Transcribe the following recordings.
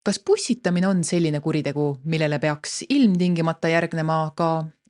Kas pussitamine on selline kuritegu, millele peaks ilmtingimata järgnema ka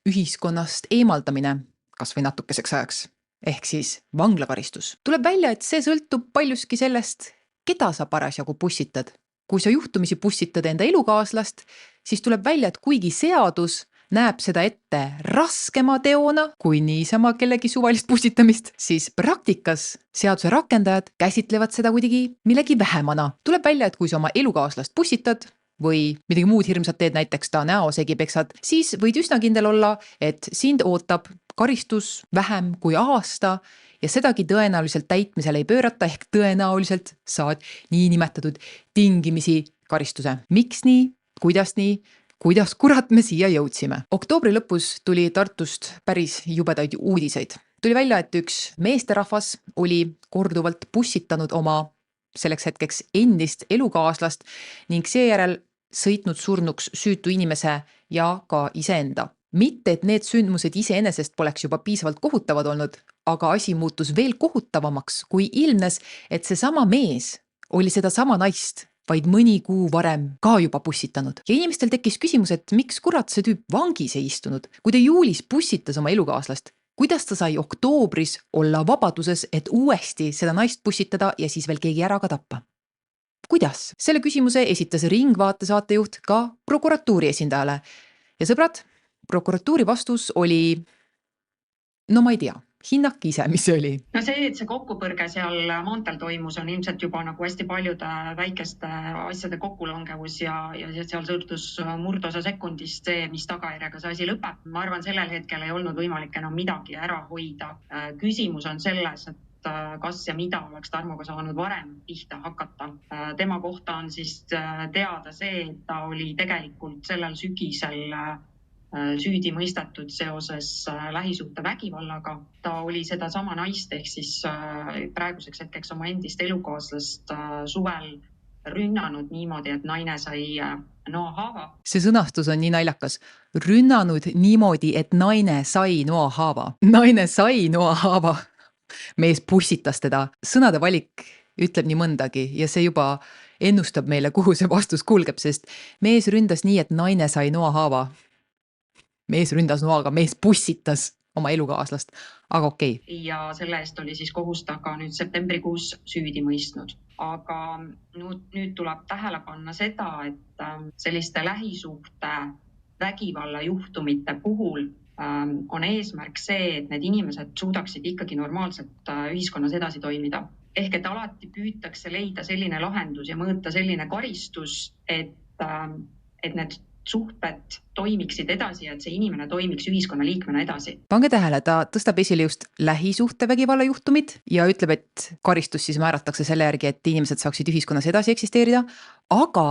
ühiskonnast eemaldamine, kas või natukeseks ajaks, ehk siis vanglakaristus? Tuleb välja, et see sõltub paljuski sellest, keda sa parasjagu pussitad. Kui sa juhtumisi pussitad enda elukaaslast, siis tuleb välja, et kuigi seadus näeb seda ette raskema teona kui niisama kellegi suvalist pussitamist, siis praktikas seaduse rakendajad käsitlevad seda kuidagi millegi vähemana. Tuleb välja, et kui sa oma elukaaslast pussitad või midagi muud hirmsat teed, näiteks ta näosegi peksad, siis võid üsna kindel olla, et sind ootab karistus vähem kui aasta ja sedagi tõenäoliselt täitmisele ei pöörata, ehk tõenäoliselt saad niinimetatud tingimisi karistuse. Miks nii? Kuidas kurat me siia jõudsime? Oktoobri lõpus tuli Tartust päris jubedaid uudiseid. Tuli välja, et üks meesterahvas oli korduvalt pussitanud oma selleks hetkeks endist elukaaslast ning seejärel sõitnud surnuks süütu inimese ja ka iseenda. Mitte, et need sündmused iseenesest poleks juba piisavalt kohutavad olnud, aga asi muutus veel kohutavamaks, kui ilmnes, et seesama mees oli seda sama naist vaid mõni kuu varem ka juba pussitanud. Ja inimestel tekkis küsimus, et miks kurat see tüüp vangis ei istunud? Kui ta juulis pussitas oma elukaaslast, kuidas ta sai oktoobris olla vabaduses, et uuesti seda naist pussitada ja siis veel keegi ära ka tappa? Kuidas? Selle küsimuse esitas Ringvaate saatejuht ka prokuratuuri esindajale. Ja sõbrad, prokuratuuri vastus oli, no ma ei tea. Hinnake ise, mis see oli? No see, et see kokkupõrge seal maantel toimus, on ilmselt juba nagu hästi paljude väikeste asjade kokkulangevus ja seal sõltus murdosa sekundist see, mis tagajärjega see asi lõpeb. Ma arvan, sellel hetkel ei olnud võimalik enam midagi ära hoida. Küsimus on selles, et kas ja mida oleks Tarmoga saanud varem pihta hakata. Tema kohta on siis teada see, et ta oli tegelikult sellel sügisel süüdi mõistatud seoses lähisuhte vägivallaga. Ta oli seda sama naist ehk siis praeguseks hetkeks oma endist elukaaslast suvel rünnanud niimoodi, et naine sai noahaava. See sõnastus on nii naljakas. Rünnanud niimoodi, et naine sai noahaava. Naine sai noahaava. Mees pussitas teda. Sõnade valik ütleb nii mõndagi ja see juba ennustab meile, kuhu see vastus kulgeb, sest mees ründas nii, et naine sai noahaava. Mees ründas noaga, mees pussitas oma elukaaslast, aga okei. Ja selle eest oli siis kohus taga nüüd septembrikuus süüdi mõistnud. Aga nüüd tuleb tähele panna seda, et selliste lähisuhte vägivalla juhtumite puhul on eesmärk see, et need inimesed suudaksid ikkagi normaalselt ühiskonnas edasi toimida. Ehk et alati püütakse leida selline lahendus ja mõõta selline karistus, et need suhted toimiksid edasi ja et see inimene toimiks ühiskonna liikmena edasi. Pange tähele, ta tõstab esile just lähisuhte vägivalla juhtumid ja ütleb, et karistus siis määratakse selle järgi, et inimesed saaksid ühiskonnas edasi eksisteerida, aga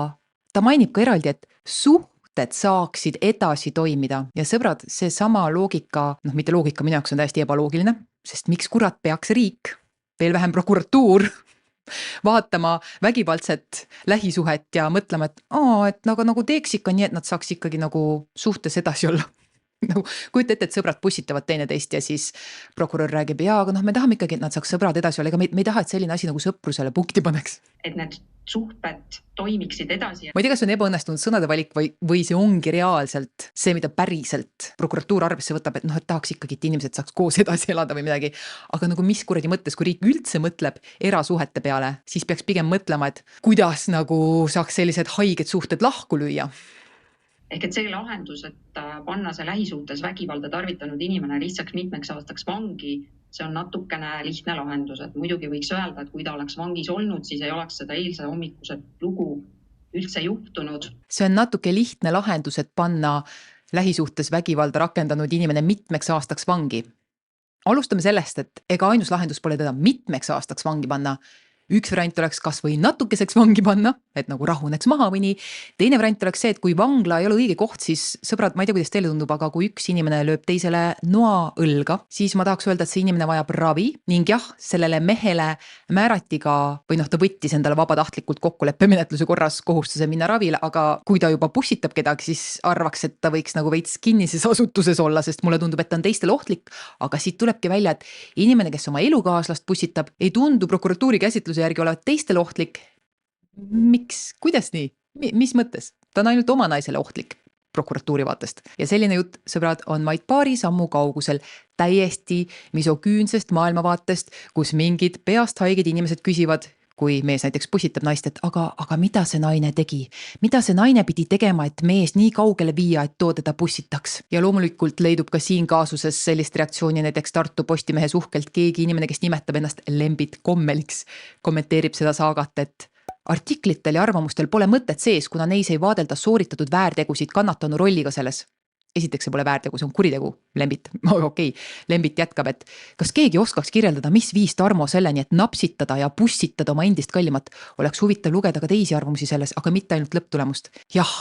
ta mainib ka eraldi, et suhted saaksid edasi toimida ja sõbrad, see sama loogika, mitte loogika minu jaoks on täiesti ebaloogiline, sest miks kurat peaks riik, veel vähem prokuratuur vaatama vägivaldset lähisuhet ja mõtlema, et nagu teeks ikka nii, et nad saaks ikkagi nagu suhtes edasi olla. Kujuta ette, et sõbrad pussitavad teineteist ja siis prokurör räägib, aga me tahame ikkagi, et nad saaks sõbrad edasi olla, ega me ei taha, et selline asi nagu sõprusele punkti paneks. Et need suhted toimiksid edasi. Ma ei tea, kas on ebaõnnestunud sõnade valik või see ongi reaalselt see, mida päriselt prokuratuur arvesse võtab, et tahaks ikkagi, et inimesed saaks koos edasi elada või midagi. Aga nagu mis kuradi mõttes, kui riik üldse mõtleb erasuhete peale, siis peaks pigem mõtlema, et kuidas nagu saaks sellised haiged suhted lahku lüüa. Ehk et see lahendus, et panna see lähisuhtes vägivalda tarvitanud inimene lihtsalt mitmeks aastaks vangi, see on natukene lihtne lahendus. Et muidugi võiks öelda, et kui ta oleks vangis olnud, siis ei oleks seda eilse hommikuset lugu üldse juhtunud. See on natuke lihtne lahendus, et panna lähisuhtes vägivalda rakendanud inimene mitmeks aastaks vangi. Alustame sellest, et ega ainus lahendus pole teda mitmeks aastaks vangi panna. Üks variant oleks kas või natukeseks vangi panna, et nagu rahuneks maha või nii. Teine variant oleks see, et kui vangla ei ole õige koht, siis sõbrad, ma ei tea, kuidas teile tundub, aga kui üks inimene lööb teisele noa õlga, siis ma tahaks öelda, et see inimene vajab ravi ning jah, sellele mehele määrati ka, või ta võttis endale vabatahtlikult kokkuleppemenetluse korras kohustuse minna ravile, aga kui ta juba pussitab kedagi, siis arvaks, et ta võiks nagu veits kinnises asutuses olla, sest mulle tundub, et ta on teistele ohtlik, aga siit tulebki välja, et inimene, kes oma elukaaslast pussitab, ei tundu prokuratuuri käsitluse järgi olevat teistele ohtlik. Miks? Kuidas nii? Mis mõttes? Ta on ainult oma naisele ohtlik prokuratuuri vaatest. Ja selline jutt, sõbrad, on vaid paari sammu kaugusel täiesti misoküünsest maailmavaatest, kus mingid peast haiged inimesed küsivad, kui mees näiteks pussitab naist, et aga mida see naine tegi? Mida see naine pidi tegema, et mees nii kaugele viia, et too teda pussitaks? Ja loomulikult leidub ka siin kaasuses sellist reaktsiooni näiteks Tartu Postimehe suhkelt keegi inimene, kes nimetab ennast Lembit Kommeliks, kommenteerib seda saagat, et artiklitel ja arvamustel pole mõtet sees, kuna neis ei vaadelda sooritatud väärtegusid kannatanu rolliga selles. Esiteks see pole väärtegu, see on kuritegu, Lembit. Okei. Lembit jätkab, et kas keegi oskaks kirjeldada, mis viis Tarmo selleni, et napsitada ja pussitada oma endist kallimat, oleks huvitav lugeda ka teisi arvamusi selles, aga mitte ainult lõpptulemust. Jah,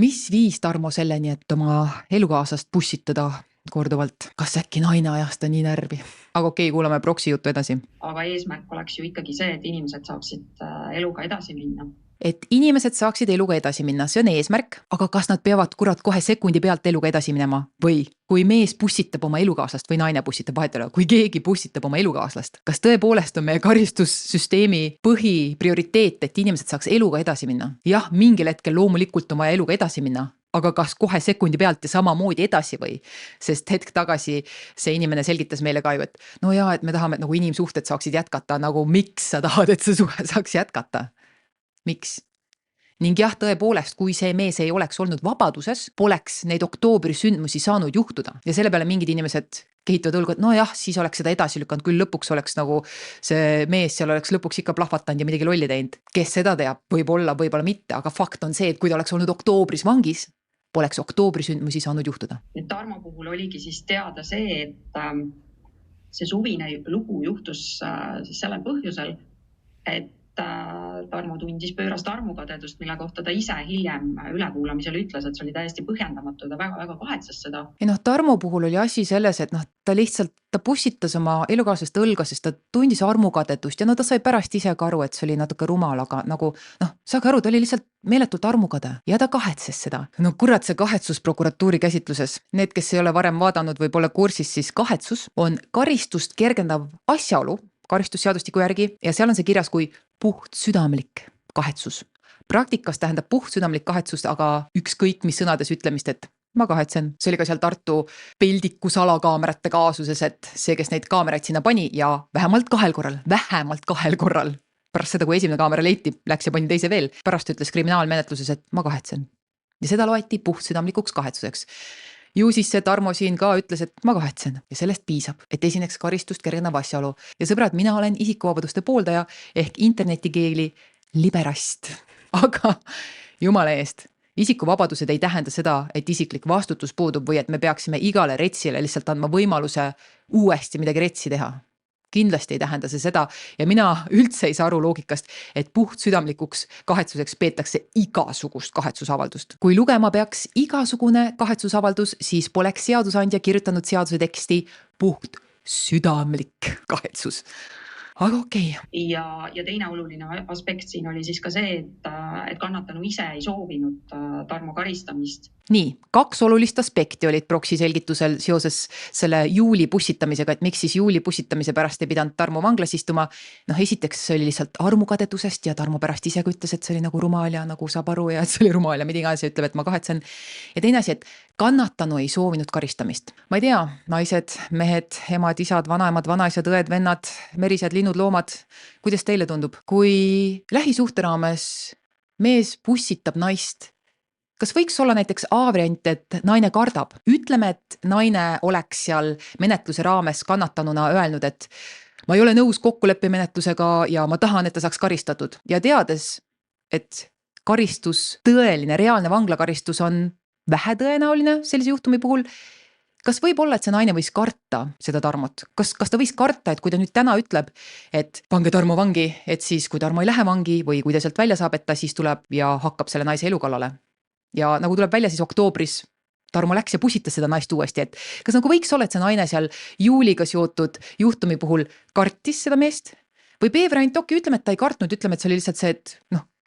mis viis Tarmo selleni, et oma elukaaslast pussitada korduvalt? Kas äkki naine ajas ta nii närvi? Aga okei, kuulame proksi juttu edasi. Aga eesmärk oleks ju ikkagi see, et inimesed saaksid eluga edasi minna. Et inimesed saaksid eluga edasi minna, see on eesmärk, aga kas nad peavad kurat kohe sekundi pealt eluga edasi minema? Või kui mees pussitab oma elukaaslast või naine pussitab vahetele, kui keegi pussitab oma elukaaslast, kas tõepoolest on meie karistussüsteemi põhiprioriteet, et inimesed saaks eluga edasi minna? Jah, mingil hetkel loomulikult on vaja eluga edasi minna, aga kas kohe sekundi pealt ja samamoodi edasi või? Sest hetk tagasi see inimene selgitas meile ka ju, et no jaa, et me tahame, et nagu inimsuhted saaksid jätkata, nagu miks sa tahad, et see suhe saaks jätkata? Miks? Ning jah, tõepoolest, kui see mees ei oleks olnud vabaduses, poleks neid oktoobri sündmusi saanud juhtuda. Ja selle peale mingid inimesed kehitavad õlgu, et no jah, siis oleks seda edasi lükanud, küll lõpuks oleks nagu see mees seal oleks lõpuks ikka plahvatanud ja midagi lolli teinud. Kes seda teab? Võib-olla mitte, aga fakt on see, et kui ta oleks olnud oktoobris vangis, poleks oktoobri sündmusi saanud juhtuda. Tarmo puhul oligi siis teada see, et see suvine lugu juhtus siis sellel põhjusel, et Tarmo tundis pöörast armukadedust, mille kohta ta ise hiljem ülekuulamisel ütles, et see oli täiesti põhjendamatu, ta väga kahetses seda. Ja Tarmo puhul oli asi selles, et ta pussitas oma elukaaslast õlga, sest ta tundis armukadedust ja ta sai pärast ise ka aru, et see oli natuke rumal, aga nagu saage aru, ta oli lihtsalt meeletult armukade ja ta kahetses seda. No kurat, see kahetsus prokuratuuri käsitluses. Need, kes ei ole varem vaadanud või pole kursis, siis kahetsus on karistust kergendav asjaolu karistusseadustiku järgi ja seal on see kirjas kui puhtsüdamlik kahetsus. Praktikas tähendab puhtsüdamlik kahetsus, aga ükskõik mis sõnades ütlemist, et ma kahetsen. See oli ka seal Tartu peldiku salakaamerate kaasuses, et see, kes neid kaameraid sinna pani ja vähemalt kahel korral, pärast seda, kui esimene kaamera leiti, läks ja pani teise veel, pärast ütles kriminaalmenetluses, et ma kahetsen. Ja seda loeti puhtsüdamlikuks kahetsuseks. Ju siis see Tarmo siin ka ütles, et ma kahetsen ja sellest piisab, et esineks karistust kergendav asjaolu. Ja sõbrad, mina olen isikuvabaduste pooldaja ehk internetikeeli liberast. Aga jumala eest, isikuvabadused ei tähenda seda, et isiklik vastutus puudub või et me peaksime igale retsile lihtsalt andma võimaluse uuesti midagi retsi teha. Kindlasti ei tähenda see seda ja mina üldse ei saa aru loogikast, et puhtsüdamlikuks kahetsuseks peetakse igasugust kahetsusavaldust. Kui lugema peaks igasugune kahetsusavaldus, siis poleks seadusandja kirjutanud seaduse teksti puhtsüdamlik kahetsus. Aga okei. Ja teine oluline aspekt siin oli siis ka see, et kannatanu ise ei soovinud Tarmo karistamist. Nii, 2 olulist aspekti olid proksi selgitusel seoses selle juuli pussitamisega, et miks siis juuli pussitamise pärast ei pidanud Tarmo vanglas istuma. Esiteks see oli lihtsalt armukadedusest ja Tarmo pärast ise ütles, et see oli nagu rumal ja nagu saab aru ja et see oli rumal ja midagi asja ütleb, et ma kahetsen. Ja teine asi, et kannatanu ei soovinud karistamist. Ma ei tea, naised, mehed, emad, isad, vanaemad, vanaisad, õed, vennad, merised, linnud, loomad. Kuidas teile tundub? Kui lähisuhte raames mees pussitab naist, kas võiks olla näiteks A-variant, et naine kardab? Ütleme, et naine oleks seal menetluse raames kannatanuna öelnud, et ma ei ole nõus kokkuleppemenetlusega ja ma tahan, et ta saaks karistatud. Ja teades, et karistus, tõeline, reaalne vanglakaristus on vähetõenäoline sellise juhtumi puhul, kas võib olla, et see naine võis karta seda Tarmot? Kas ta võis karta, et kui ta nüüd täna ütleb, et pange Tarmo vangi, et siis kui Tarmo ei lähe vangi või kui ta sealt välja saab, et ta siis tuleb ja hakkab selle naise elukallale? Ja nagu tuleb välja, siis oktoobris Tarmo läks ja pussitas seda naist uuesti, et kas nagu võiks olla, et see naine seal juuliga seotud juhtumi puhul kartis seda meest? Või B-variant, ütleme, et ta ei kartnud, ütleme, et see oli lihtsalt see, et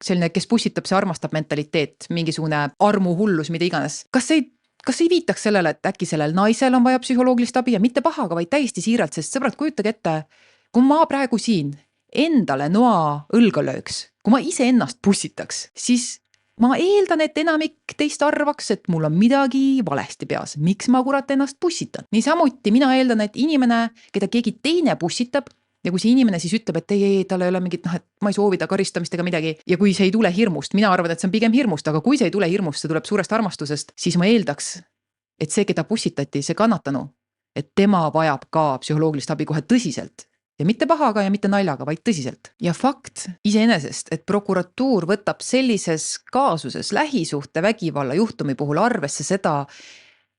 selline, kes pussitab, see armastab mentaliteet, mingisugune armuhullus, mida iganes. Kas ei viitaks sellele, et äkki sellel naisel on vaja psühholoogilist abi ja mitte pahaga, vaid täiesti siiralt, sest sõbrad, kujutage ette, kui ma praegu siin endale noa õlga lööks, kui ma ise ennast pussitaks, siis ma eeldan, et enamik teist arvaks, et mul on midagi valesti peas. Miks ma kurat ennast pussitan? Niisamuti mina eeldan, et inimene, keda keegi teine pussitab, ja kui see inimene siis ütleb, et ei, tal ei ole mingit, et ma ei soovi ta karistamist ega midagi. Ja kui see ei tule hirmust, mina arvan, et see on pigem hirmust, aga kui see ei tule hirmust, see tuleb suurest armastusest, siis ma eeldaks, et see, keda pussitati, see kannatanu, et tema vajab ka psühholoogilist abi kohe tõsiselt. Ja mitte pahaga ja mitte naljaga, vaid tõsiselt. Ja fakt iseenesest, et prokuratuur võtab sellises kaasuses lähisuhte vägivalla juhtumi puhul arvesse seda,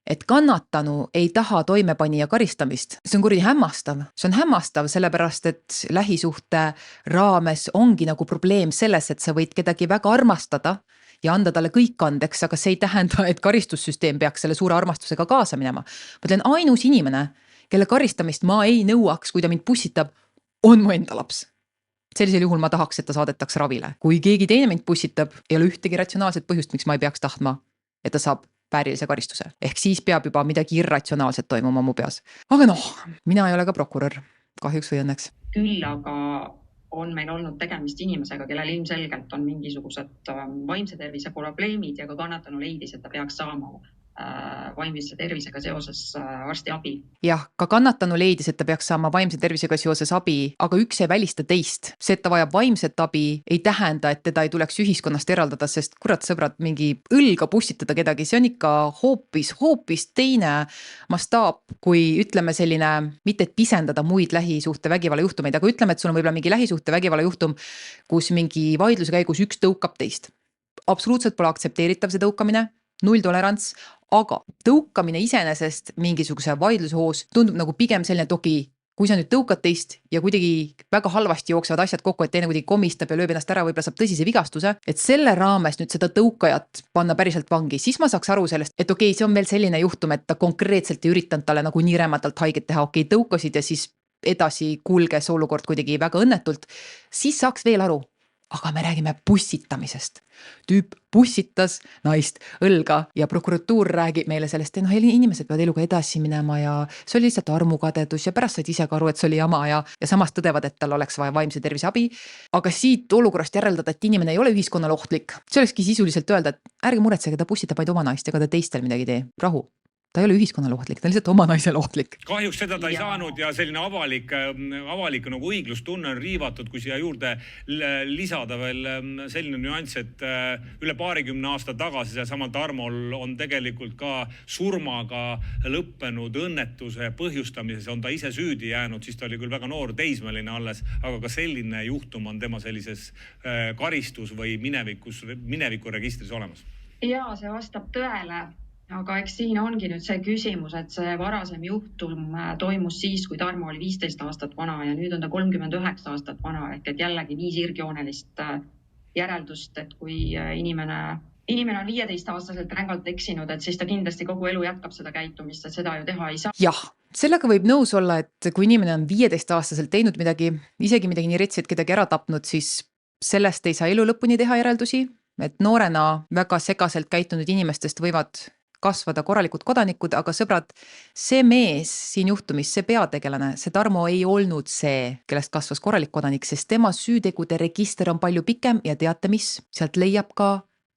et kannatanu ei taha toimepanija karistamist. See on kuradi hämmastav. See on hämmastav, sellepärast, et lähisuhte raames ongi nagu probleem selles, et sa võid kedagi väga armastada ja anda talle kõik andeks, aga see ei tähenda, et karistussüsteem peaks selle suure armastusega kaasa minema. Ma ütlen, ainus inimene, kelle karistamist ma ei nõuaks, kui ta mind pussitab, on mu enda laps. Sellisel juhul ma tahaks, et ta saadetaks ravile. Kui keegi teine mind pussitab, ei ole ühtegi ratsionaalset põhjust, miks ma ei peaks tahtma, et ta saab väärilise karistuse. Ehk siis peab juba midagi irratsionaalset toimuma mu peas. Aga mina ei ole ka prokurör, kahjuks või õnneks. Küll aga on meil olnud tegemist inimesega, kellel ilmselgelt on mingisugused vaimse tervise probleemid ja ka kannatanu leidis, et ta peaks saama vaimse tervisega seoses arsti abi. Jah, ka kannatanu leidis, et ta peaks saama vaimse tervisega seoses abi, aga üks ei välista teist. See, et ta vajab vaimset abi, ei tähenda, et teda ei tuleks ühiskonnast eraldada, sest kurat sõbrad, mingi õlga pussitada kedagi, see on ikka hoopis teine mastaap, kui ütleme selline, mitte et pisendada muid lähisuhte vägivalla juhtumeid, aga ütleme, et sul on võib-olla mingi lähisuhte vägivalla juhtum, kus mingi vaidluse käigus üks tõukab teist. Absoluutselt pole aktsepteeritav see tõukamine, 0 tolerants, aga tõukamine iseenesest mingisuguse vaidluse hoos tundub nagu pigem selline, et kui sa nüüd tõukad teist ja kuidagi väga halvasti jooksevad asjad kokku, et teine kuidagi komistab ja lööb ennast ära, võib-olla saab tõsise vigastuse, et selle raames nüüd seda tõukajat panna päriselt vangi, siis ma saaks aru sellest, et see on veel selline juhtum, et ta konkreetselt ei üritanud talle nagu nii rämedalt haiget teha, tõukasid ja siis edasi kulges olukord kuidagi väga õnnetult, siis saaks veel aru. Aga me räägime pussitamisest. Tüüp pussitas naist õlga ja prokuratuur räägib meile sellest, et inimesed peavad eluga edasi minema ja see oli lihtsalt armukadedus ja pärast said ise ka aru, et see oli jama ja samas tõdevad, et tal oleks vaja vaimse tervise abi. Aga siit olukorrast järeldada, et inimene ei ole ühiskonnale ohtlik, see olekski sisuliselt öelda, et ärge muretsege, ta pussitab vaid oma naist, ega ta teistel midagi tee. Rahu. Ta ei ole ühiskonnale ohtlik, ta on lihtsalt oma naisele ohtlik. Kahjuks seda ta ei saanud ja selline avalik nagu õiglustunne on riivatud, kui siia juurde lisada veel selline nüanss, et üle 20 aasta tagasi seesama Tarmol on tegelikult ka surmaga lõppenud õnnetuse põhjustamises, on ta ise süüdi jäänud, siis ta oli küll väga noor teismeline alles, aga ka selline juhtum on tema sellises karistus või mineviku registris olemas. Ja see vastab tõele. Aga eks siin ongi nüüd see küsimus, et see varasem juhtum toimus siis, kui Tarmo oli 15 aastat vana ja nüüd on ta 39 aastat vana, ehk et jällegi nii sirgjoonelist järeldust, et kui inimene on 15-aastaselt rängalt eksinud, et siis ta kindlasti kogu elu jätkab seda käitumist, et seda ju teha ei saa. Jah, sellega võib nõus olla, et kui inimene on 15-aastaselt teinud midagi, isegi midagi nii retsi, et kedagi ära tapnud, siis sellest ei saa elu lõpuni teha järeldusi, et noorena väga segaselt käitunud inimestest võivad kasvada korralikud kodanikud, aga sõbrad, see mees siin juhtumis, see peategelane, see Tarmo ei olnud see, kellest kasvas korralik kodanik, sest tema süütegude register on palju pikem ja teate mis, sealt leiab ka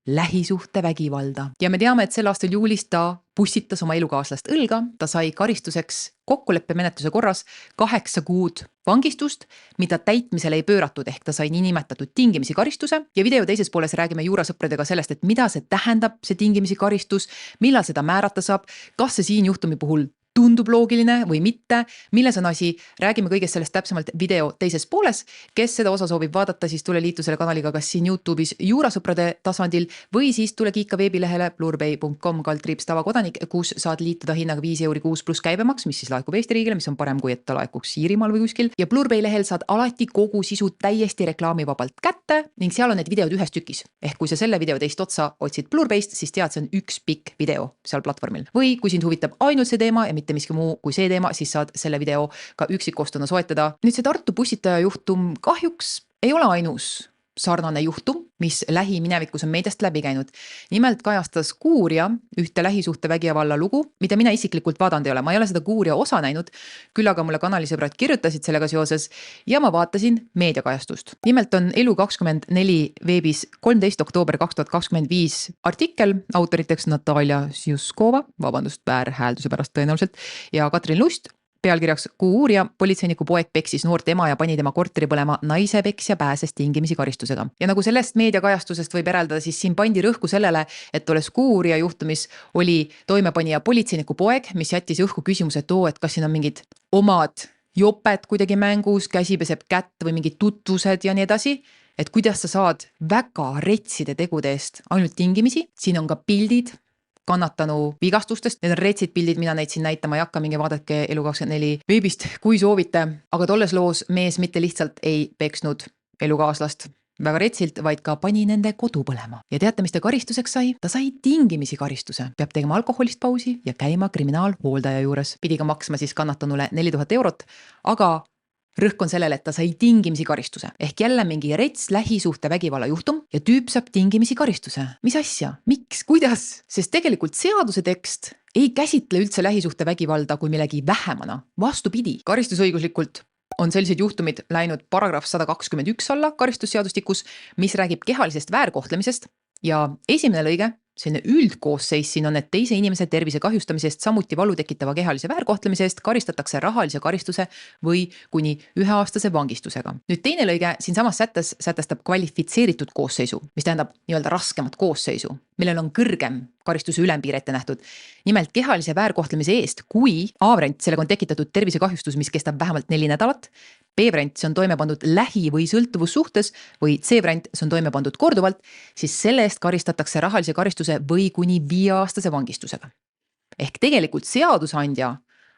lähisuhte vägivalda. Ja me teame, et sel aastal juulis ta pussitas oma elukaaslast õlga, ta sai karistuseks kokkuleppemenetluse korras 8 kuud vangistust, mida täitmisele ei pööratud, ehk ta sai nii nimetatud tingimisi karistuse ja video teises pooles räägime juurasõpradega sellest, et mida see tähendab, see tingimisi karistus, millal seda määrata saab, kas see siin juhtumi puhul tundub loogiline või mitte, milles on asi, räägime kõigest sellest täpsemalt video teises pooles. Kes seda osa soovib vaadata, siis tule liitu selle kanaliga kas siin YouTube'is juurasõprade tasandil või siis tule kiika veebilehele blurbay.com/tavakodanik, kus saad liituda hinnaga 5 € kuus pluss käibemaks, mis siis laekub Eesti riigile, mis on parem kui et ta laekuks Iirimaal või kuskil. Ja Blurbay lehel saad alati kogu sisu täiesti reklaamivabalt kätte ning seal on need videod ühes tükis. Ehk kui sa selle video teist otsa otsid Blurbayst, siis tead, see on üks pikk video seal platvormil. Või kui sind huvitab ainult see teema ja mitte miski muu kui see teema, siis saad selle video ka üksikostuna soetada. Nüüd see Tartu pussitaja juhtum kahjuks ei ole ainus sarnane juhtum, mis lähiminevikus on meediast läbi käinud. Nimelt kajastas Kuuuurija ühte lähisuhtevägivalla lugu, mida mina isiklikult vaadanud ei ole. Ma ei ole seda Kuuuurija osa näinud, küll aga mulle kanalisõbrad kirjutasid sellega seoses ja ma vaatasin meediakajastust. Nimelt on Elu24 veebis 13. oktoober 2025 artikkel autoriteks Natalja Zjuskova, vabandust väärhäälduse pärast tõenäoliselt, ja Katrin Lust. Pealkirjaks Kuuuurija, politseiniku poeg peksis noort ema ja pani tema korteri põlema, naise peksja pääses tingimisi karistusega. Ja nagu sellest meediakajastusest võib järeldada, siis siin pandi rõhku sellele, et tolles Kuuuurija juhtumis oli toimepanija politseiniku poeg, mis jättis õhku küsimuse, et kas siin on mingid omad joped kuidagi mängus, käsi peseb kätt või mingid tutvused ja nii edasi, et kuidas sa saad väga retside tegude eest ainult tingimisi. Siin on ka pildid kannatanu vigastustest. Need on retsid pildid, mina neid siin näitama ei hakka, mingi vaadake Elu24 veebist, kui soovite. Aga tolles loos mees mitte lihtsalt ei peksnud elukaaslast väga retsilt, vaid ka pani nende kodu põlema. Ja teate, mis ta karistuseks sai? Ta sai tingimisi karistuse. Peab tegema alkoholist pausi ja käima kriminaalhooldaja juures. Pidi ka maksma siis kannatanule 4000 eurot, aga rõhk on sellele, et ta sai tingimisi karistuse. Ehk jälle mingi rets lähisuhte vägivalla juhtum ja tüüp saab tingimisi karistuse. Mis asja? Miks? Kuidas? Sest tegelikult seaduse tekst ei käsitle üldse lähisuhte vägivalda kui millegi vähemana. Vastupidi, karistusõiguslikult on sellised juhtumid läinud paragrahv 121 alla karistusseadustikus, mis räägib kehalisest väärkohtlemisest ja esimene lõige, selline üldkoosseis siin on, et teise inimese tervise kahjustamise eest, samuti valu tekitava kehalise väärkohtlemise eest karistatakse rahalise karistuse või kuni 1-aastase vangistusega. Nüüd teine lõige siin samas sätestab kvalifitseeritud koosseisu, mis tähendab nii-öelda raskemat koosseisu, millel on kõrgem karistuse ülempiir ette nähtud. Nimelt kehalise väärkohtlemise eest, kui A-variant, sellega on tekitatud tervisekahjustus, mis kestab vähemalt 4 nädalat, B-variant, see on toime pandud lähi- või sõltuvussuhtes või C-variant, see on toime pandud korduvalt, siis selle eest karistatakse rahalise karistuse või kuni 5-aastase vangistusega. Ehk tegelikult seadusandja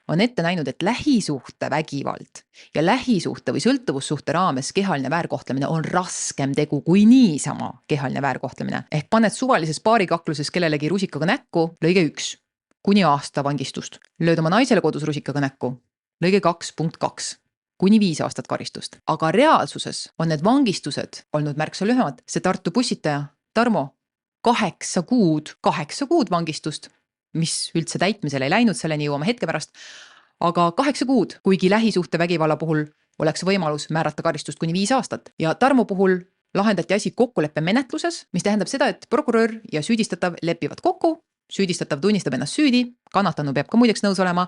on ette näinud, et lähisuhte vägivald ja lähisuhte või sõltuvussuhte raames kehaline väärkohtlemine on raskem tegu kui niisama kehaline väärkohtlemine. Ehk paned suvalises paarikakluses kellelegi rusikaga näkku, lõige 1, kuni aasta vangistust. Lööd oma naisele kodus rusikaga näkku, lõige 2.2. kuni 5 aastat karistust. Aga reaalsuses on need vangistused olnud märksa lühemad. See Tartu bussitaja, Tarmo, 8 kuud vangistust, mis üldse täitmisele ei läinud, selleni jõuame hetke pärast. Aga 8 kuud, kuigi lähisuhte vägivalla puhul oleks võimalus määrata karistust kuni 5 aastat. Ja Tarmo puhul lahendati asi kokkuleppe menetluses, mis tähendab seda, et prokurör ja süüdistatav lepivad kokku, süüdistatav tunnistab ennast süüdi, kannatanu peab ka muideks nõus olema,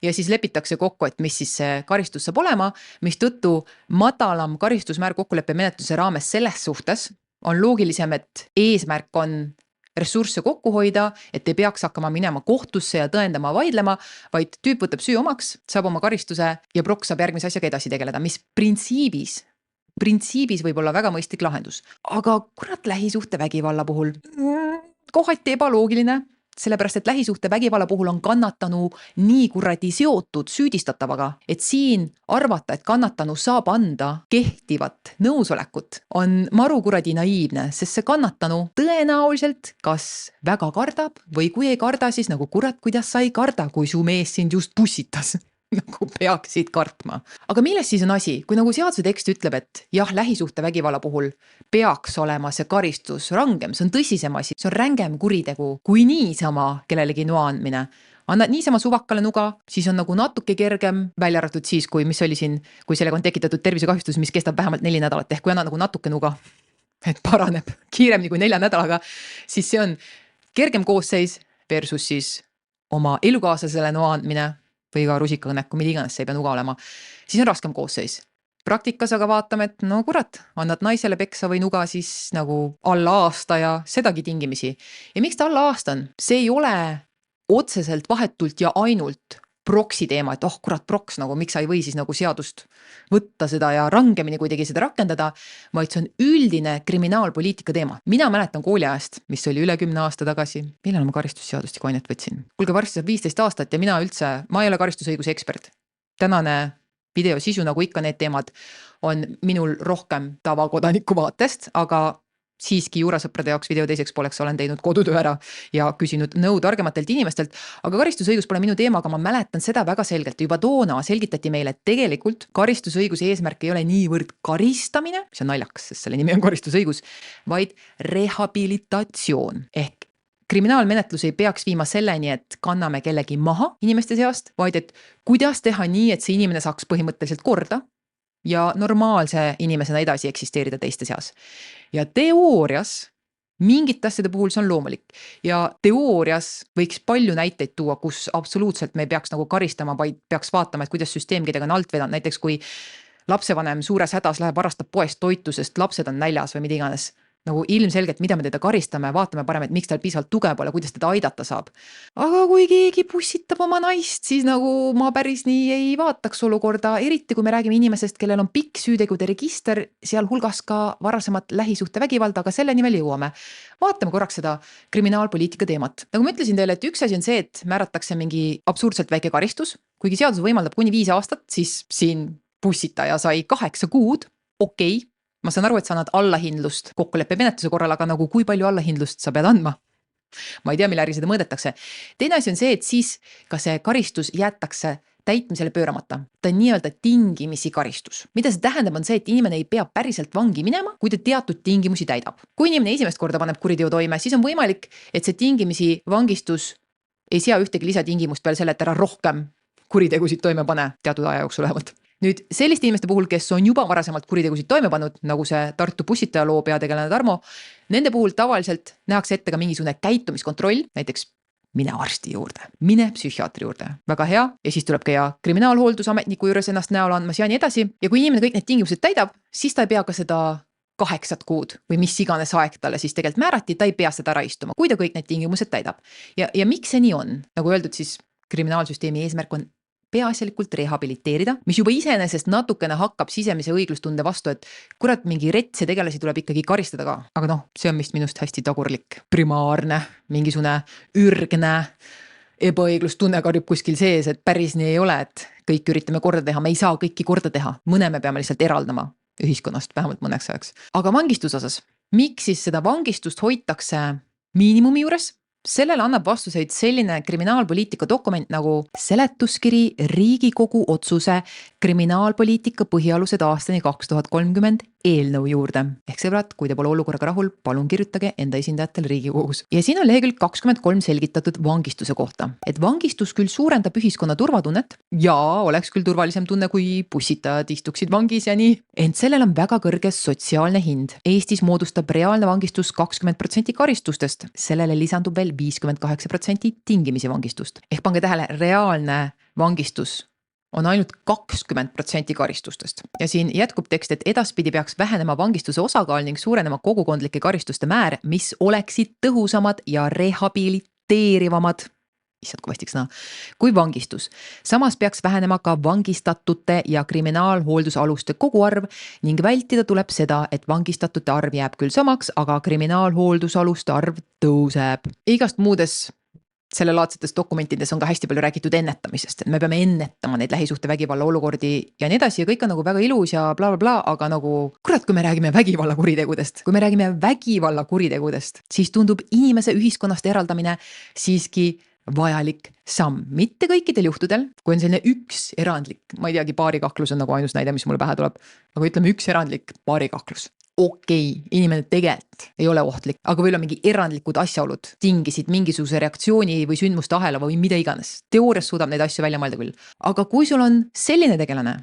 ja siis lepitakse kokku, et mis siis see karistus saab olema, mis tõttu madalam karistusmäär kokkuleppe menetluse raames selles suhtes on loogilisem, et eesmärk on ressursse kokku hoida, et ei peaks hakkama minema kohtusse ja tõendama vaidlema, vaid tüüp võtab süü omaks, saab oma karistuse ja prokk saab järgmise asjaga edasi tegeleda, mis printsiibis võib olla väga mõistlik lahendus. Aga kurat lähisuhte vägivalla puhul kohati ebaloogiline, sellepärast, et lähisuhte vägivalla puhul on kannatanu nii kuradi seotud süüdistatavaga, et siin arvata, et kannatanu saab anda kehtivat nõusolekut, on maru kuradi naiivne, sest see kannatanu tõenäoliselt kas väga kardab või kui ei karda, siis nagu kurat, kuidas sa ei karda, kui su mees sind just bussitas. Nagu peaksid kartma. Aga milles siis on asi? Kui nagu seaduse tekst ütleb, et jah, lähisuhte vägivalla puhul peaks olema see karistus rangem, see on tõsisem asi, see on rängem kuritegu kui niisama kellelegi noa andmine. Annad niisama suvakale nuga, siis on nagu natuke kergem, välja arvatud siis, mis oli siin, kui sellega on tekitatud tervisekahjustus, mis kestab vähemalt 4 nädalat, ehk kui annad nagu natuke nuga, et paraneb kiiremini kui 4 nädalaga, siis see on kergem koosseis versus siis oma elukaaslasele noa andmine või ka rusikaga näkku, mida iganes see ei pea nuga olema, siis on raskem koosseis. Praktikas aga vaatame, et no kurat, annad naisele peksa või nuga siis nagu alla aasta ja sedagi tingimisi. Ja miks ta alla aasta on? See ei ole otseselt vahetult ja ainult proksi teema, et kurat proks, nagu miks sa ei või siis nagu seadust võtta seda ja rangemini kuidagi seda rakendada, vaid see on üldine kriminaalpoliitika teema. Mina mäletan kooliajast, mis oli üle 10 aasta tagasi, millal ma karistusseadustiku ainet võtsin. Kuulge, varsti saab 15 aastat ja mina üldse, ma ei ole karistusõiguse ekspert. Tänane video sisu, nagu ikka need teemad, on minul rohkem tavakodaniku vaatest, aga siiski juurasõprade jaoks video teiseks pooleks olen teinud kodutöö ära ja küsinud nõu targematelt inimestelt, aga karistusõigus pole minu teema, aga ma mäletan seda väga selgelt. Juba toona selgitati meile, et tegelikult karistusõiguse eesmärk ei ole niivõrd karistamine, mis on naljakas, sest selle nimi on karistusõigus, vaid rehabilitatsioon ehk kriminaalmenetlus ei peaks viima selleni, et kanname kellegi maha inimeste seast, vaid et kuidas teha nii, et see inimene saaks põhimõtteliselt korda ja normaalse inimesena edasi eksisteerida teiste seas. Ja teoorias mingite asjade puhul see on loomulik ja teoorias võiks palju näiteid tuua, kus absoluutselt me ei peaks nagu karistama, vaid peaks vaatama, et kuidas süsteem kedagi on alt vedanud. Näiteks kui lapsevanem suures hädas läheb varastab poest toitu, sest lapsed on näljas või mida iganes. Nagu ilmselgelt, mida me teda karistame, vaatame parem, et miks tal piisavalt tuge pole, kuidas teda aidata saab. Aga kui keegi pussitab oma naist, siis nagu ma päris nii ei vaataks olukorda, eriti kui me räägime inimesest, kellel on pikk süütegude register, seal hulgas ka varasemat lähisuhte vägivalda, aga selleni veel jõuame. Vaatame korraks seda kriminaalpoliitika teemat. Nagu ma ütlesin teile, et üks asi on see, et määratakse mingi absurdselt väike karistus. Kuigi seadus võimaldab kuni 5 aastat, siis siin pussitaja sai 8 kuud. Okei. Ma saan aru, et sa annad allahindlust kokkuleppe menetluse korral, aga nagu kui palju allahindlust sa pead andma? Ma ei tea, mille äri seda mõõdetakse. Teine asi on see, et siis ka see karistus jäetakse täitmisele pööramata. Ta on nii-öelda tingimisi karistus. Mida see tähendab on see, et inimene ei pea päriselt vangi minema, kui ta teatud tingimusi täidab. Kui inimene esimest korda paneb kuriteo toime, siis on võimalik, et see tingimisi vangistus ei sea ühtegi lisatingimust peale selle, et ära rohkem kuritegusid toime pane teatud aja jooksul vähemalt. Nüüd selliste inimeste puhul, kes on juba varasemalt kuritegusid toime pannud, nagu see Tartu pussitaja loo peategelane Tarmo, nende puhul tavaliselt nähakse ette ka mingisugune käitumiskontroll, näiteks mine arsti juurde, mine psühhiaatri juurde. Väga hea. Ja siis tuleb käia kriminaalhooldusametniku juures ennast näol andmas ja nii edasi. Ja kui inimene kõik need tingimused täidab, siis ta ei pea ka seda 8 kuud või mis iganes aeg talle siis tegelikult määrati, ta ei pea seda ära istuma, kui ta kõik need tingimused täidab. Ja miks see nii on? Nagu öeldud, siis kriminaalsüsteemi eesmärk on peaasjalikult rehabiliteerida, mis juba iseenesest natukene hakkab sisemise õiglustunde vastu, et kurat, mingi retse tegelasi tuleb ikkagi karistada ka. Aga noh, see on vist minust hästi tagurlik, primaarne, mingisugune ürgne ebaõiglustunne karjub kuskil sees, et päris nii ei ole, et kõik üritame korda teha, me ei saa kõiki korda teha, mõne me peame lihtsalt eraldama ühiskonnast vähemalt mõneks ajaks. Aga vangistus osas, miks siis seda vangistust hoitakse miinimumi juures? Sellele annab vastuseid selline kriminaalpoliitika dokument nagu seletuskiri Riigikogu otsuse kriminaalpoliitika põhialused aastani 2030 eelnõu juurde. Ehk sõbrad, kui te pole olukorraga rahul, palun kirjutage enda esindajatel Riigikogus. Ja siin on lehekülg 23 selgitatud vangistuse kohta. Et vangistus küll suurendab ühiskonna turvatunnet ja oleks küll turvalisem tunne, kui pussitajad istuksid vangis ja nii. Ent sellel on väga kõrge sotsiaalne hind. Eestis moodustab reaalne vangistus 20% karistustest. Sellele lisandub veel 58% tingimisi vangistust. Ehk pange tähele, reaalne vangistus on ainult 20% karistustest. Ja siin jätkub tekst, et edaspidi peaks vähenema vangistuse osakaal ning suurenema kogukondlike karistuste määr, mis oleksid tõhusamad ja rehabiliteerivamad, issand kui vastiks sõna, kui vangistus. Samas peaks vähenema ka vangistatute ja kriminaalhooldusaluste koguarv ning vältida tuleb seda, et vangistatute arv jääb küll samaks, aga kriminaalhooldusaluste arv tõuseb. Igast muudes sellelaadsetes dokumentides on ka hästi palju räägitud ennetamisest, et me peame ennetama neid lähisuhte vägivalla olukordi ja nii edasi ja kõik on nagu väga ilus ja bla bla bla, aga nagu kurat, kui me räägime vägivallakuritegudest, siis tundub inimese ühiskonnast eraldamine siiski vajalik samm. Mitte kõikidel juhtudel, kui on selline üks erandlik, ma ei teagi, paarikaklus on nagu ainus näide, mis mulle pähe tuleb, aga ütleme üks erandlik paarikaklus. Okei, inimene tegelikult ei ole ohtlik, aga võivad mingi erandlikud asjaolud tingisid mingisuguse reaktsiooni või sündmuste ahela või mida iganes. Teoorias suudab neid asju välja mõelda küll. Aga kui sul on selline tegelane,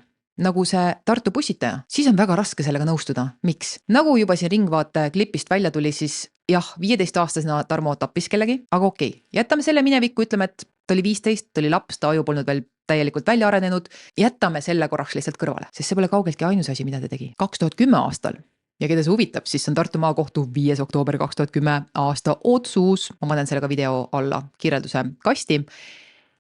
nagu see Tartu pussitaja, siis on väga raske sellega nõustuda. Miks? Nagu juba siin Ringvaate klipist välja tuli, siis jah, 15-aastasena Tarmo tappis kellegi, aga okei, jätame selle minevikku, ütleme, et ta oli 15, ta oli laps, ta aju polnud veel täielikult välja arenenud, jätame selle korraks lihtsalt kõrvale, sest see pole kaugeltki ainus asi, mida ta tegi. 2010 aastal ja keda see huvitab, siis on Tartu maakohtu 5. oktoober 2010 aasta otsus. Ma panen selle ka video alla kirjelduse kasti.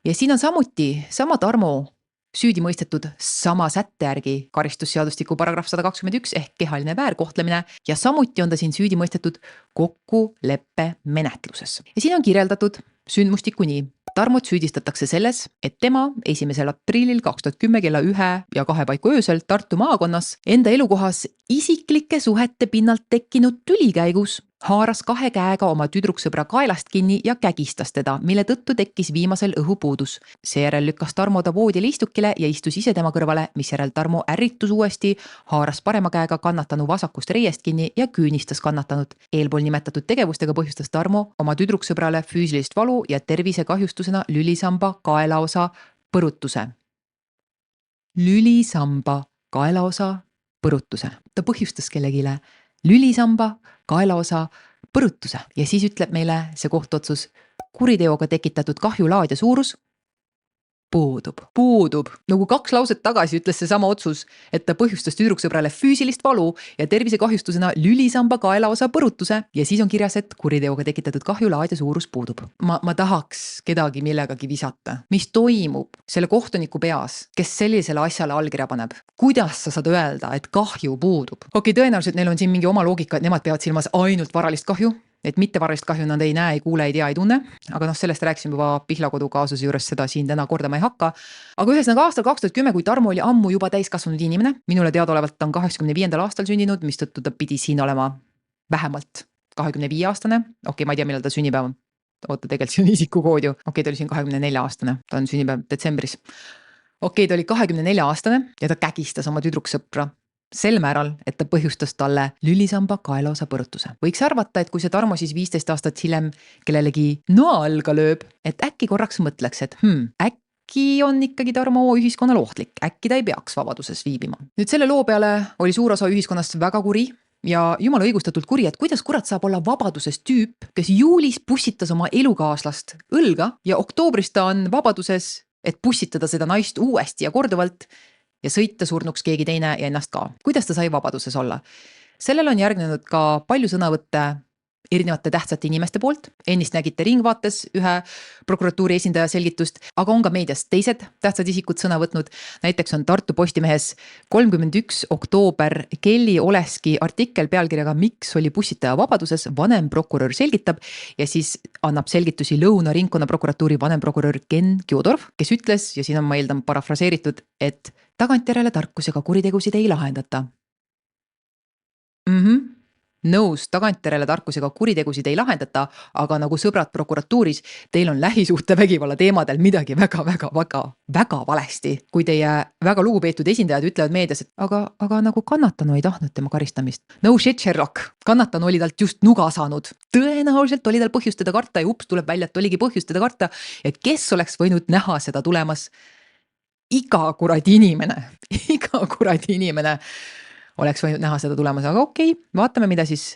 Ja siin on samuti sama Tarmo süüdi mõistetud sama sätte järgi karistusseadustiku paragrahv 121 ehk kehaline väärkohtlemine ja samuti on ta siin süüdi mõistetud kokkuleppe menetluses. Ja siin on kirjeldatud sündmustikku nii. Tarmot süüdistatakse selles, et tema 1. aprillil 2010 kella 1 ja 2 paiku öösel Tartu maakonnas enda elukohas isiklike suhete pinnalt tekkinud tüli käigus haaras 2 käega oma tüdruksõbra kaelast kinni ja kägistas teda, mille tõttu tekkis viimasel õhupuudus. Seejärel lükkas Tarmo ta voodile istukile ja istus ise tema kõrvale, misjärel Tarmo ärritus uuesti, haaras parema käega kannatanu vasakust reiest kinni ja küünistas kannatanut. Eelpool nimetatud tegevustega põhjustas Tarmo oma tüdruksõbrale füüsilist valu ja tervisekahjustusena lülisamba kaelaosa põrutuse. Lülisamba kaelaosa põrutuse. Ta põhjustas kellegile lülisamba kaelaosa põrutuse ja siis ütleb meile see kohtuotsus kuriteoga tekitatud kahjulaad ja suurus puudub. Nagu 2 lauset tagasi ütles see sama otsus, et ta põhjustas tüdruksõbrale füüsilist valu ja tervisekahjustusena lülisamba kaelaosa põrutuse ja siis on kirjas, et kuriteoga tekitatud kahjulaad ja suurus puudub. Ma tahaks kedagi millegagi visata. Mis toimub selle kohtuniku peas, kes sellisele asjale allkirja paneb? Kuidas sa saad öelda, et kahju puudub? Okei, tõenäoliselt neil on siin mingi oma loogika, et nemad peavad silmas ainult varalist kahju. Et mitte varalist kahju nad ei näe, ei kuule, ei tea, ei tunne. Aga sellest rääkisime juba Pihlakodu kaasuse juures, seda siin täna kordama ei hakka. Aga ühesõnaga aastal 2010, kui Tarmo oli ammu juba täiskasvanud inimene, minule teadaolevalt ta on 85. aastal sündinud, mis tõttu ta pidi siin olema vähemalt 25 aastane. Okei, ma ei tea, millal ta sünnipäev on. Oota, tegelikult see on isikukood ju. Okei, ta oli siin 24 aastane. Ta on sünnipäev detsembris. Okei, ta oli 24 aastane ja ta kägistas oma tüdruksõpra sel määral, et ta põhjustas talle lülisamba kaelaosa põrutuse. Võiks arvata, et kui see Tarmo siis 15 aastat hiljem kellelegi noa alga lööb, et äkki korraks mõtleks, et äkki on ikkagi Tarmo ühiskonnal ohtlik, äkki ta ei peaks vabaduses viibima. Nüüd selle loo peale oli suur osa ühiskonnast väga kuri ja jumala õigustatult kuri, et kuidas kurat saab olla vabaduses tüüp, kes juulis pussitas oma elukaaslast õlga ja oktoobris ta on vabaduses, et pussitada seda naist uuesti ja korduvalt ja sõita surnuks keegi teine ja ennast ka. Kuidas ta sai vabaduses olla? Sellel on järgnenud ka palju sõnavõtte erinevate tähtsate inimeste poolt. Ennist nägite Ringvaates ühe prokuratuuri esindaja selgitust, aga on ka meedias teised tähtsad isikud sõna võtnud. Näiteks on Tartu Postimehes 31. oktoober Kelly Oleski artikkel pealkirjaga Miks oli pussitaja vabaduses, vanemprokurör selgitab ja siis annab selgitusi Lõuna ringkonna prokuratuuri vanemprokurör Ken Kjodorf, kes ütles, ja siin on ma eeldan parafraseeritud, et tagantjärele tarkusega kuritegusid ei lahendata. Nõus, tagantjärele tarkusega kuritegusid ei lahendata, aga nagu sõbrad prokuratuuris, teil on lähisuhte vägivalla teemadel midagi väga valesti. Kui teie väga lugupeetud esindajad ütlevad meedias, et aga nagu kannatanu ei tahtnud tema karistamist. No shit, Sherlock. Kannatanu oli talt just nuga saanud. Tõenäoliselt oli tal põhjust teda karta ja ups, tuleb välja, et oligi põhjust teda karta. Ja kes oleks võinud näha seda tulemas? Iga kuradi inimene oleks võinud näha seda tulemas, aga okei, vaatame, mida siis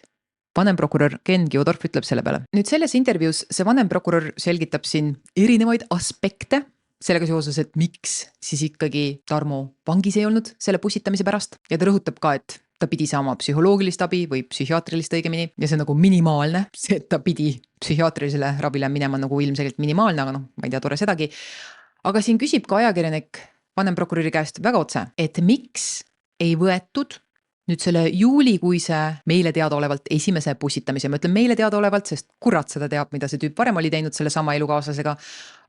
vanemprokurör Ken Kjodorf ütleb selle peale. Nüüd selles intervjuus see vanemprokurör selgitab siin erinevaid aspekte sellega seoses, et miks siis ikkagi Tarmo vangis ei olnud selle pussitamise pärast ja ta rõhutab ka, et ta pidi saama psühholoogilist abi või psühhiaatrilist õigemini ja see on nagu minimaalne, see, et ta pidi psühhiaatrilisele ravile minema nagu ilmselgelt minimaalne, aga ma ei tea, tore sedagi. Aga siin küsib ka ajakirjanik vanemprokuröri käest väga otse, et miks ei võetud nüüd selle juulikuise meile teadaolevalt esimese pussitamise. Ma ütlen meile teadaolevalt, sest kurat seda teab, mida see tüüp varem oli teinud selle sama elukaaslasega.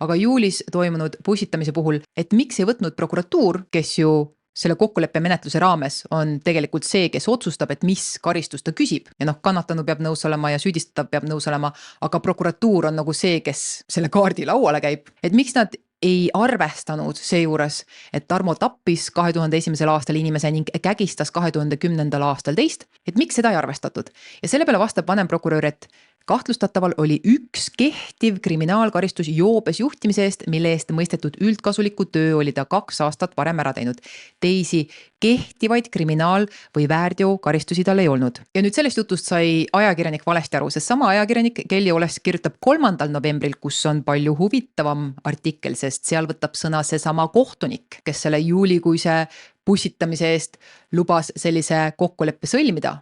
Aga juulis toimunud pussitamise puhul, et miks ei võtnud prokuratuur, kes ju selle kokkuleppe menetluse raames on tegelikult see, kes otsustab, et mis karistus ta küsib. Ja kannatanu peab nõus olema ja süüdistatav peab nõus olema, aga prokuratuur on nagu see, kes selle kaardi lauale käib. Et miks nad ei arvestanud seejuures, et Tarmo tappis 2001. aastal inimese ning kägistas 2010. aastal teist, et miks seda ei arvestatud. Ja selle peale vastab vanemprokurör, et kahtlustataval oli üks kehtiv kriminaalkaristus joobes juhtimise eest, mille eest mõistetud üldkasuliku töö oli ta 2 aastat varem ära teinud. Teisi kehtivaid kriminaal- või väärteo karistusi tal ei olnud. Ja nüüd sellest jutust sai ajakirjanik valesti aru, sest sama ajakirjanik Kelly Oles kirjutab 3. novembril, kus on palju huvitavam artikkel, sest seal võtab sõna see sama kohtunik, kes selle juulikuise pussitamise eest lubas sellise kokkuleppe sõlmida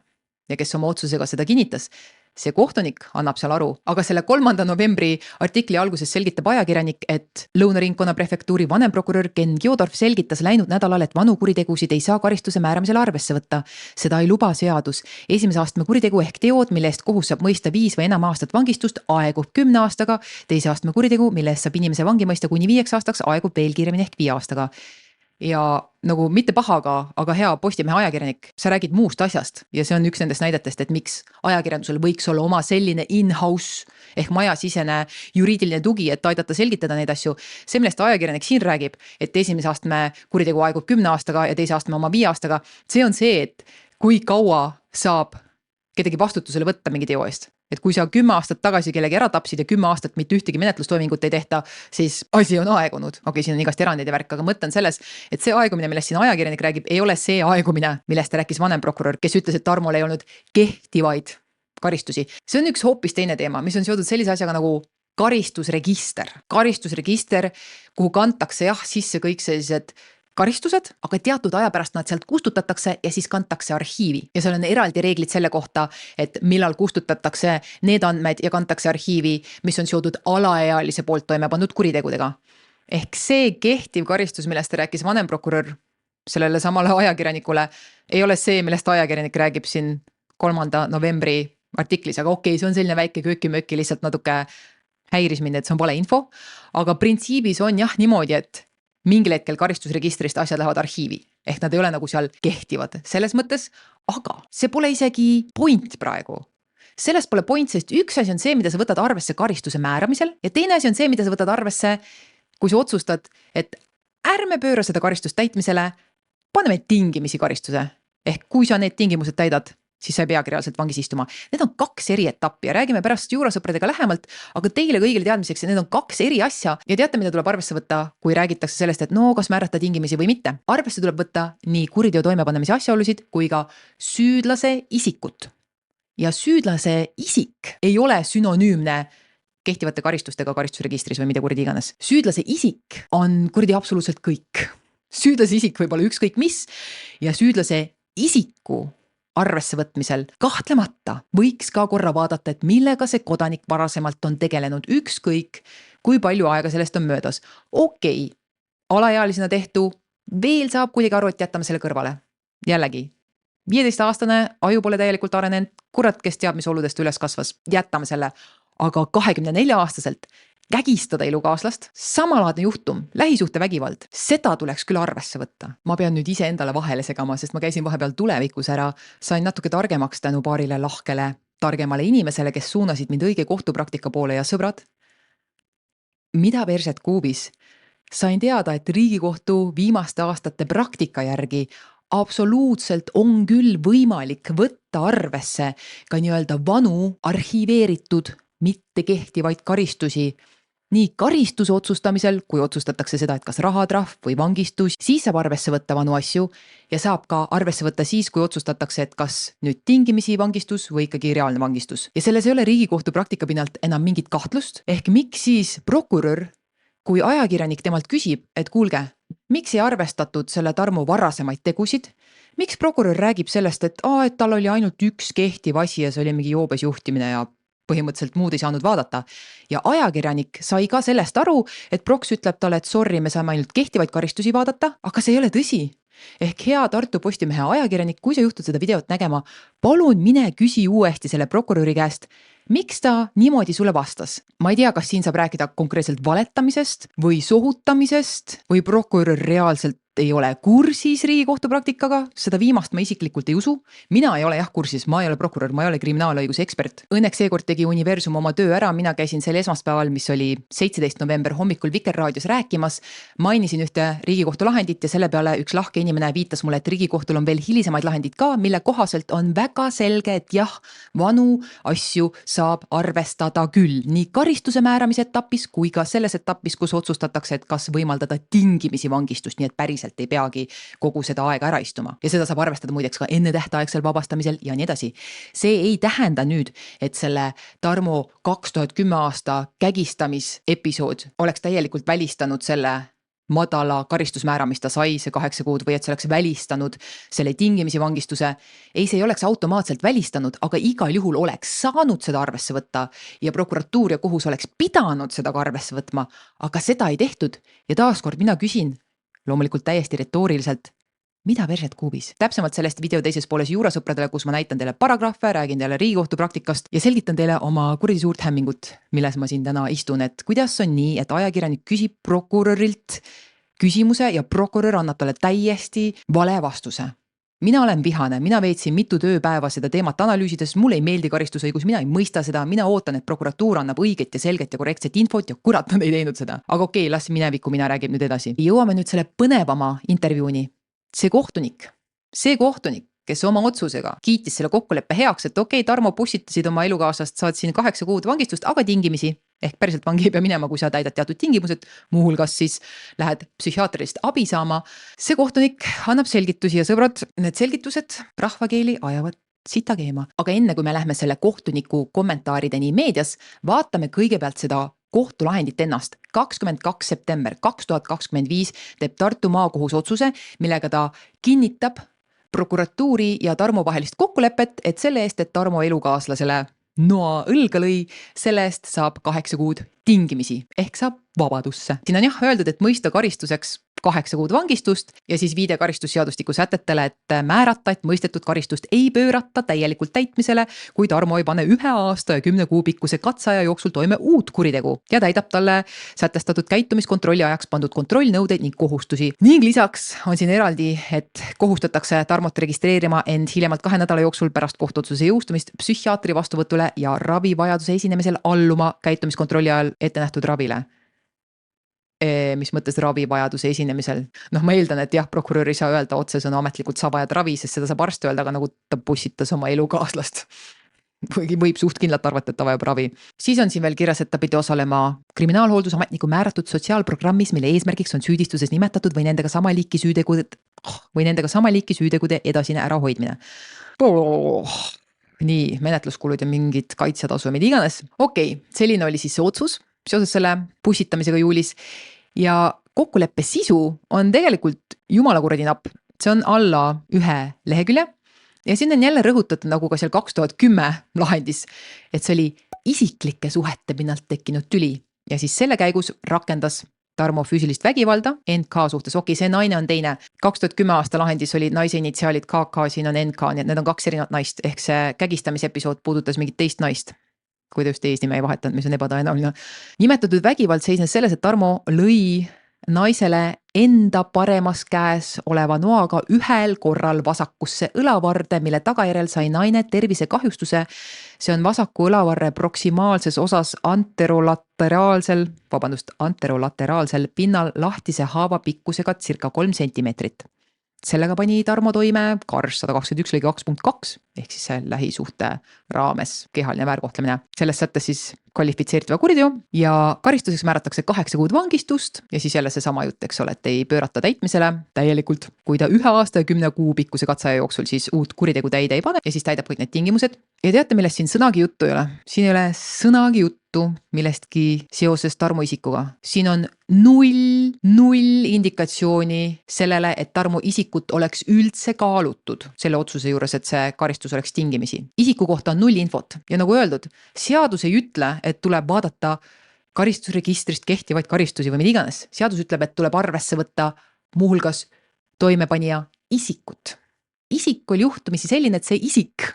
ja kes oma otsusega seda kinnitas. see kohtunik annab seal aru, aga selle 3. novembri artikli alguses selgitab ajakirjanik, et Lõunaringkonna prefektuuri vanemprokurör Ken Giodorf selgitas läinud nädalal, et vanu kuritegusid ei saa karistuse määramisel arvesse võtta. Seda ei luba seadus. Esimese astme kuritegu ehk teod, mille eest kohus saab mõista 5 või enam aastat vangistust, aegub 10 aastaga. Teise astme kuritegu, mille eest saab inimese vangi mõista kuni 5 aastaks, aegub veel kiiremini ehk 5 aastaga. Ja nagu mitte pahaga, aga hea Postimehe ajakirjanik, sa räägid muust asjast ja see on üks nendest näidetest, et miks ajakirjandusel võiks olla oma selline in-house ehk majasisene juriidiline tugi, et aidata selgitada neid asju. See, millest ajakirjanik siin räägib, et esimese astme kuritegu aegub 10 aastaga ja teise astme oma 5 aastaga, see on see, et kui kaua saab kedagi vastutusele võtta mingi teo eest. Et kui sa 10 aastat tagasi kellegi ära tapsid ja 10 aastat mitte ühtegi menetlustoimingut ei tehta, siis asi on aegunud. Okei, siin on igast erandeid ja värk, aga mõtlen selles, et see aegumine, millest siin ajakirjanik räägib, ei ole see aegumine, millest rääkis vanemprokurör, kes ütles, et Tarmol ei olnud kehtivaid karistusi. See on üks hoopis teine teema, mis on seotud sellise asjaga nagu karistusregister. Karistusregister, kuhu kantakse sisse kõik sellised karistused, aga teatud aja pärast nad sealt kustutatakse ja siis kantakse arhiivi. Ja seal on eraldi reeglid selle kohta, et millal kustutatakse need andmed ja kantakse arhiivi, mis on seotud alaealise poolt toime pandud kuritegudega. Ehk see kehtiv karistus, millest rääkis vanemprokurör sellele samale ajakirjanikule, ei ole see, millest ajakirjanik räägib siin 3. novembri artiklis, aga okei, see on selline väike köökimööki, lihtsalt natuke häiris mind, et see on vale info, aga printsiibis on niimoodi, et mingil hetkel karistusregistrist asjad lähevad arhiivi, ehk nad ei ole nagu seal kehtivad selles mõttes, aga see pole isegi point praegu. Sellest pole point, sest üks asi on see, mida sa võtad arvesse karistuse määramisel ja teine asi on see, mida sa võtad arvesse, kui sa otsustad, et ärme pööra seda karistust täitmisele, paneme tingimisi karistuse. Ehk kui sa need tingimused täidad, siis sa ei peagi reaalselt vangis istuma. Need on 2 eri etappi ja räägime pärast juurasõpradega lähemalt, aga teile kõigile teadmiseks, need on 2 eri asja ja teate, mida tuleb arvesse võtta, kui räägitakse sellest, et kas määrata tingimisi või mitte. Arvesse tuleb võtta nii kuriteo toimepanemise asjaolusid kui ka süüdlase isikut. Ja süüdlase isik ei ole sünonüümne kehtivate karistustega karistusregistris või mida kuradi iganes. Süüdlase isik on kuradi absoluutselt kõik. Süüdlase isik võib olla ükskõik mis ja süüdlase isiku arvesse võtmisel kahtlemata võiks ka korra vaadata, et millega see kodanik varasemalt on tegelenud, ükskõik kui palju aega sellest on möödas. Okei, alaealisena tehtu veel saab kuidagi aru, et jätame selle kõrvale. Jällegi, 15-aastane aju pole täielikult arenenud, kurat, kes teab, mis oludest üles kasvas, jätame selle. Aga 24-aastaselt kägistada elukaaslast, samalaadne juhtum, lähisuhte vägivald, seda tuleks küll arvesse võtta. Ma pean nüüd ise endale vahele segama, sest ma käisin vahepeal tulevikus ära, sain natuke targemaks tänu paarile lahkele, targemale inimesele, kes suunasid mind õige kohtupraktika poole ja sõbrad. Mida perset kuubis? Sain teada, et Riigikohtu viimaste aastate praktika järgi absoluutselt on küll võimalik võtta arvesse ka nii-öelda vanu arhiveeritud mitte kehtivaid karistusi. Nii karistuse otsustamisel, kui otsustatakse seda, et kas rahatrahv või vangistus, siis saab arvesse võtta vanu asju ja saab ka arvesse võtta siis, kui otsustatakse, et kas nüüd tingimisi vangistus või ikkagi reaalne vangistus. Ja selles ei ole Riigikohtu praktika pinnalt enam mingit kahtlust, ehk miks siis prokurör, kui ajakirjanik temalt küsib, et kuulge, miks ei arvestatud selle Tarmo varasemaid tegusid, miks prokurör räägib sellest, et tal oli ainult üks kehtiv asi ja see oli mingi joobes juhtimine ja põhimõtteliselt muud ei saanud vaadata. Ja ajakirjanik sai ka sellest aru, et proks ütleb talle, et sorry, me saame ainult kehtivaid karistusi vaadata, aga see ei ole tõsi. Ehk hea Tartu Postimehe ajakirjanik, kui sa juhtud seda videot nägema, palun mine küsi uuesti selle prokuröri käest, miks ta niimoodi sulle vastas. Ma ei tea, kas siin saab rääkida konkreetselt valetamisest või sohutamisest või prokurör reaalselt ei ole kursis Riigikohtu praktikaga, seda viimast ma isiklikult ei usu. Mina ei ole kursis, ma ei ole prokurör, ma ei ole kriminaalõiguse ekspert. Õnneks seekord tegi Universum oma töö ära, mina käisin sel esmaspäeval, mis oli 17. november hommikul Vikerraadios rääkimas, mainisin ühte Riigikohtu lahendit ja selle peale üks lahke inimene viitas mulle, et Riigikohtul on veel hilisemaid lahendid ka, mille kohaselt on väga selge, et vanu asju saab arvestada küll nii karistuse määramise etapis kui ka selles etapis, kus otsustatakse, et kas võimaldada tingimisi vangistust, nii et päriselt ei peagi kogu seda aega ära istuma. Ja seda saab arvestada muideks ka enne tähtaegsel vabastamisel ja nii edasi. See ei tähenda nüüd, et selle Tarmo 2010 aasta kägistamisepisood oleks täielikult välistanud selle madala karistusmäära, mis ta sai, see 8 kuud, või et see oleks välistanud selle tingimisi vangistuse. Ei, see ei oleks automaatselt välistanud, aga igal juhul oleks saanud seda arvesse võtta ja prokuratuur ja kohus oleks pidanud seda ka arvesse võtma, aga seda ei tehtud. Ja taaskord mina küsin, loomulikult täiesti retooriliselt, mida perset kuubis? Täpsemalt sellest video teises pooles juurasõpradele, kus ma näitan teile paragrahve, räägin teile Riigikohtu praktikast ja selgitan teile oma kuradi suurt hämmingut, milles ma siin täna istun, et kuidas on nii, et ajakirjanik küsib prokurörilt küsimuse ja prokurör annab talle täiesti vale vastuse. Mina olen vihane, mina veetsin mitu tööpäeva seda teemat analüüsides, mulle ei meeldi karistusõigus, mina ei mõista seda, mina ootan, et prokuratuur annab õiget ja selget ja korrektset infot ja kurat nad ei teinud seda. Aga okei, las minevikku, mina räägib nüüd edasi. Jõuame nüüd selle põnevama intervjuuni. See kohtunik, kes oma otsusega kiitis selle kokkuleppe heaks, et okei, Tarmo pussitasid oma elukaaslast, saad siin 8 kuud vangistust, aga tingimisi, ehk päriselt vangi ei pea minema, kui sa täidad teatud tingimused, muuhulgas siis lähed psühhiaatrist abi saama. See kohtunik annab selgitusi ja sõbrad, need selgitused rahvakeeli ajavad sita keema. Aga enne kui me lähme selle kohtuniku kommentaarideni meedias, vaatame kõigepealt seda kohtulahendit ennast. 22. september 2025 teeb Tartu maakohus otsuse, millega ta kinnitab prokuratuuri ja Tarmo vahelist kokkulepet, et selle eest, et Tarmo elukaaslasele noa õlga lõi, selle eest saab 8 kuud tingimisi ehk saab vabadusse. Siin on jah öeldud, et mõista karistuseks 8 kuud vangistust ja siis viide karistusseadustiku sätetele, et määrata, et mõistetud karistust ei pöörata täielikult täitmisele, kui Tarmo ei pane 1 aasta ja 10 kuu pikkuse katseaja jooksul toime uut kuritegu ja täidab talle sätestatud käitumiskontrolli ajaks pandud kontrollnõudeid ning kohustusi. Ning lisaks on siin eraldi, et kohustatakse Tarmot registreerima end hiljemalt 2 nädala jooksul pärast kohtuotsuse jõustumist psühhiaatri vastuvõtule ja ravivajaduse esinemisel alluma käitumiskontrolli ajal ette nähtud ravile. Mis mõttes ravivajaduse esinemisel. Ma eeldan, et jah, prokurör ei saa öelda otsesõna ametlikult sa vajad ravi, sest seda saab arst öelda, aga nagu ta pussitas oma elukaaslast. Võib suht kindlalt arvata, et ta vajab ravi. Siis on siin veel kirjas, et ta pidi osalema kriminaalhooldusametniku määratud sotsiaalprogrammis, mille eesmärgiks on süüdistuses nimetatud või nendega sama liiki süütegude edasine ärahoidmine. Nii, menetluskulud ja mingid kaitsetasu ja mida iganes. Okei, selline oli siis see otsus seoses selle pussitamisega juulis ja kokkuleppe sisu on tegelikult jumala kuradi napp. See on alla 1 lehekülje ja siin on jälle rõhutatud nagu ka seal 2010 lahendis, et see oli isiklike suhete pinnalt tekkinud tüli ja siis selle käigus rakendas Tarmo füüsilist vägivalda NK suhtes. Okei, see naine on teine. 2010 aasta lahendis oli naise initsiaalid KK, siin on NK, nii et need on 2 erinevat naist ehk see kägistamise episood puudutas mingit teist naist. Kui ta just eesnime ei vahetanud, mis on ebatõenäoline. Nimetatud vägivald seisnes selles, et Tarmo lõi naisele enda paremas käes oleva noaga 1 korral vasakusse õlavarde, mille tagajärjel sai naine tervisekahjustuse. See on vasaku õlavarre proksimaalses osas anterolateraalsel pinnal lahtise haava pikkusega circa 3 sentimeetrit. Sellega pani Tarmo toime KARS 121 lõige 2.2 ehk siis see lähisuhte raames kehaline väärkohtlemine. Selles sättes siis kvalifitseeritava kuriteo ja karistuseks määratakse 8 kuud vangistust ja siis jälle see sama jutt, eks ole, et ei pöörata täitmisele täielikult, kui ta 1 aasta ja 10 kuu pikkuse katseaja jooksul siis uut kuritegu täide ei pane ja siis täidab kõik need tingimused. Ja teate, millest siin sõnagi juttu ei ole? Siin ei ole sõnagi juttu millestki seoses Tarmo isikuga. Siin on null indikatsiooni sellele, et Tarmo isikut oleks üldse kaalutud selle otsuse juures, et see karistus oleks tingimisi. Isiku kohta on 0 infot ja nagu öeldud, seadus ei ütle, et tuleb vaadata karistusregistrist kehtivaid karistusi või mida iganes. Seadus ütleb, et tuleb arvesse võtta muuhulgas toimepanija isikut. Isik oli juhtumisi selline, et see isik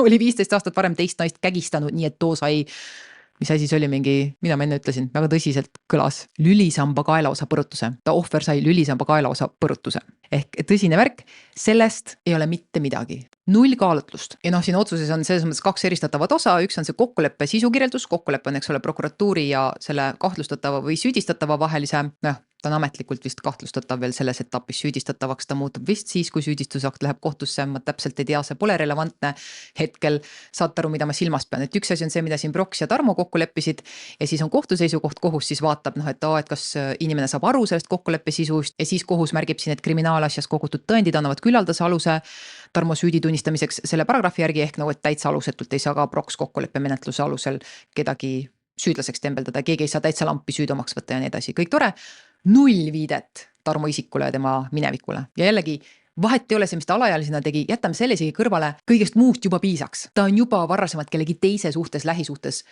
oli 15 aastat varem teist naist kägistanud, nii et too sai, mis asi see oli mingi, mida ma enne ütlesin, väga tõsiselt kõlas, lülisamba kaelaosa põrutuse. Ta ohver sai lülisamba kaelaosa põrutuse. Ehk tõsine värk, sellest ei ole mitte midagi. 0 kaalutlust. Ja siin otsuses on selles mõttes 2 eristatavat osa. Üks on see kokkuleppe sisukirjeldus. Kokkuleppe on, eks ole, prokuratuuri ja selle kahtlustatava või süüdistatava vahelise, ta on ametlikult vist kahtlustatav veel selles etapis, süüdistatavaks ta muutub vist siis, kui süüdistusakt läheb kohtusse, ma täpselt ei tea, see pole relevantne hetkel, saate aru, mida ma silmas pean, et üks asi on see, mida siin Broks ja Tarmo kokku leppisid ja siis on kohtuseisukoht, kohus siis vaatab, et kas inimene saab aru sellest kokkuleppe sisust ja siis kohus märgib siin, et kriminaalasjas kogutud tõendid annavad küllaldase aluse Tarmo süüdi tunnistamiseks selle paragrahvi järgi ehk et täitsa alusetult ei saa ka Broks kokkuleppe menetluse alusel kedagi süüdlaseks tembeldada, keegi ei saa täitsa lampi süüdomaks võtta ja nii edasi, kõik tore. 0 viidet Tarmo isikule ja tema minevikule. Ja jällegi, vahet ei ole see, mis ta alaealisena tegi, jätame selle isegi kõrvale, kõigest muust juba piisaks. Ta on juba varasemalt kellegi teise suhtes, lähisuhtes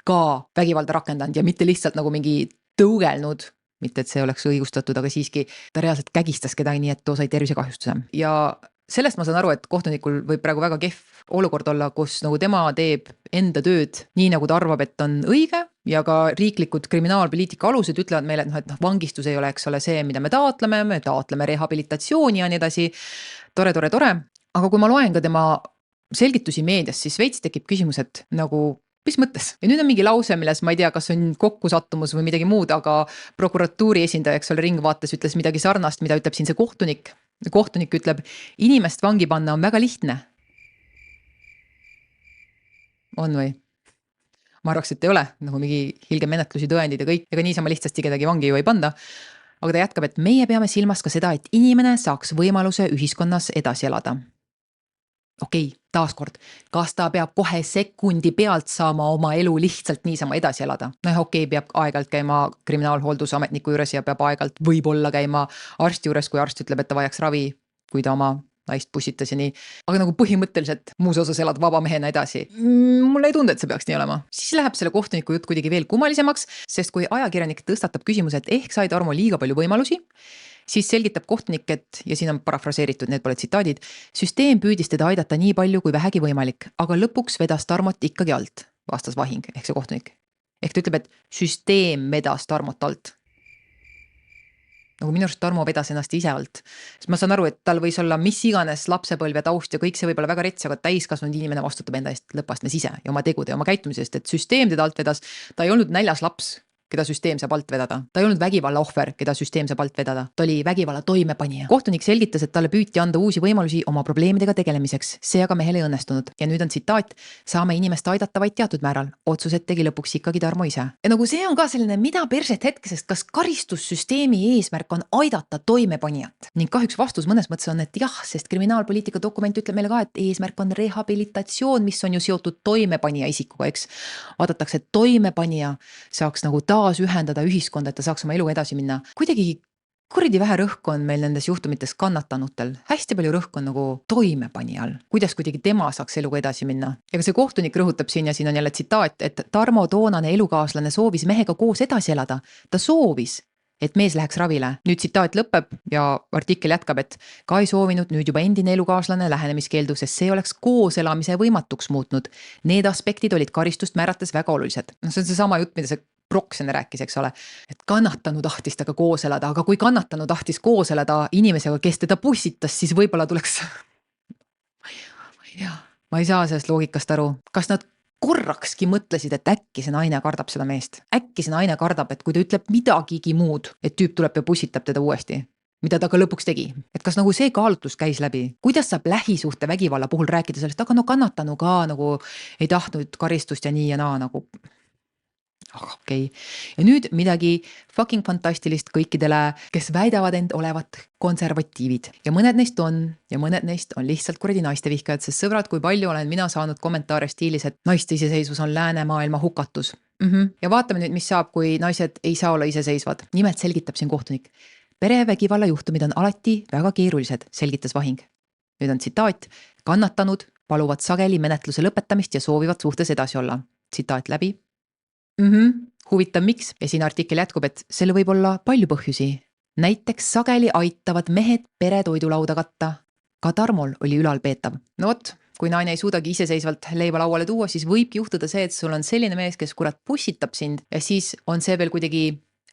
ka vägivalda rakendanud ja mitte lihtsalt nagu mingi tõugelnud, mitte et see oleks õigustatud, aga siiski ta reaalselt kägistas kedagi nii, et too sai tervisekahjustuse. Ja sellest ma saan aru, et kohtunikul võib praegu väga kehv olukord olla, kus nagu tema teeb enda tööd nii, nagu ta arvab, et on õige ja ka riiklikud kriminaalpoliitika alused ütlevad meile, et vangistus ei ole, eks ole, see, mida me taotleme rehabilitatsiooni ja nii edasi. Tore. Aga kui ma loen ka tema selgitusi meedias, siis veits tekib küsimus, et nagu mis mõttes? Ja nüüd on mingi lause, milles ma ei tea, kas on kokkusattumus või midagi muud, aga prokuratuuri esindaja, eks ole, Ringvaates ütles midagi sarnast, mida ütleb siin see kohtunik. Kohtunik ütleb, inimest vangi panna on väga lihtne. On või? Ma arvaks, et ei ole, nagu mingi hilge menetlusi, tõendid ja kõik, ega niisama lihtsasti kedagi vangi ju ei panda. Aga ta jätkab, et meie peame silmas ka seda, et inimene saaks võimaluse ühiskonnas edasi elada. Okei, taaskord, kas ta peab kohe sekundi pealt saama oma elu lihtsalt niisama edasi elada? Peab aegalt käima kriminaalhooldusametniku juures ja peab aegalt võib-olla käima arsti juures, kui arst ütleb, et ta vajaks ravi, kui ta oma naist pussitas ja nii. Aga nagu põhimõtteliselt muus osas elad vaba mehena edasi. Mulle ei tundu, et see peaks nii olema. Siis läheb selle kohtuniku jutt kuidagi veel kummalisemaks, sest kui ajakirjanik tõstatab küsimuse, et ehk sai Tarmo liiga palju võimalusi, siis selgitab kohtunik, et, ja siin on parafraseeritud, need pole tsitaadid, süsteem püüdis teda aidata nii palju kui vähegi võimalik, aga lõpuks vedas Tarmot ikkagi alt, vastas Vahing, ehk see kohtunik. Ehk ta ütleb, et süsteem vedas Tarmot alt. Nagu minu arust Tarmo vedas ennast ise alt. Sest ma saan aru, et tal võis olla mis iganes lapsepõlv ja taust ja kõik see võib olla väga rets, aga täiskasvanud inimene vastutab enda eest lõppastmes ise ja oma tegude ja oma käitumisest, et süsteem teda alt vedas, ta ei olnud näljas laps, keda süsteem saab alt vedada. Ta ei olnud vägivalla ohver, keda süsteem saab alt vedada. Ta oli vägivalla toimepanija. Kohtunik selgitas, et talle püüti anda uusi võimalusi oma probleemidega tegelemiseks. See aga mehel ei õnnestunud. Ja nüüd on tsitaat, saame inimest aidata vaid teatud määral. Otsused tegi lõpuks ikkagi Tarmo ise. Ja nagu see on ka selline mida perset hetkesest, kas karistussüsteemi eesmärk on aidata toimepanijat. Ning kahjuks vastus mõnes mõttes on, et jah, sest kriminaalpoliitika dokument ütleb meile ka, et eesmärk on rehabilitatsioon, mis on ju seotud toimepanija isikuga, eks. Vaadatakse, et toimepanija saaks nagu taas ühendada ühiskonda, et ta saaks oma elu edasi minna. Kuidagi kuradi vähe rõhku on meil nendes juhtumites kannatanutel. Hästi palju rõhku on nagu toimepanijal. Kuidas kuidagi tema saaks eluga edasi minna. Ja see kohtunik rõhutab siin ja siin on jälle tsitaat, et Tarmo toonane elukaaslane soovis mehega koos edasi elada. Ta soovis, et mees läheks ravile. Nüüd tsitaat lõpeb ja artikkel jätkab, et ka ei soovinud nüüd juba endine elukaaslane lähenemiskeeldu, sest see oleks koos elamise võimatuks muutnud. Need aspektid olid karistust määrates väga olulised. See on see sama jutt, mida see Proksene rääkis, eks ole, et kannatanu tahtis taga koos elada, aga kui kannatanu tahtis koos elada inimesega, kes teda pussitas, siis võib-olla tuleks ma ei saa sellest loogikast aru. Kas nad korrakski mõtlesid, et äkki see naine kardab seda meest? Äkki see naine kardab, et kui ta ütleb midagigi muud, et tüüp tuleb ja pussitab teda uuesti, mida ta ka lõpuks tegi. Et kas nagu see kaalutlus käis läbi? Kuidas saab lähisuhte vägivalla puhul rääkida sellest, aga no kannatanu ka nagu ei tahtnud karistust ja nii ja naa nagu... Okei. Ja nüüd midagi fucking fantastilist kõikidele, kes väidavad end olevat konservatiivid. Ja mõned neist on lihtsalt kuradi naistevihkajad, sest sõbrad, kui palju olen mina saanud kommentaare stiilis, et naiste iseseisvus on läänemaailma hukatus. Ja vaatame nüüd, mis saab, kui naised ei saa olla iseseisvad. Nimelt selgitab siin kohtunik. Perevägivalla juhtumid on alati väga keerulised, selgitas Vahing. Nüüd on tsitaat, kannatanud paluvad sageli menetluse lõpetamist ja soovivad suhtes edasi olla. Tsitaat läbi. Huvitav miks? Ja siin artikkel jätkub, et selle võib olla palju põhjusi. Näiteks sageli aitavad mehed pere toidulauda katta. Ka Tarmol oli ülalpeetav. No vot, kui naine ei suudagi iseseisvalt leiva lauale tuua, siis võibki juhtuda see, et sul on selline mees, kes kurat pussitab sind ja siis on see veel kuidagi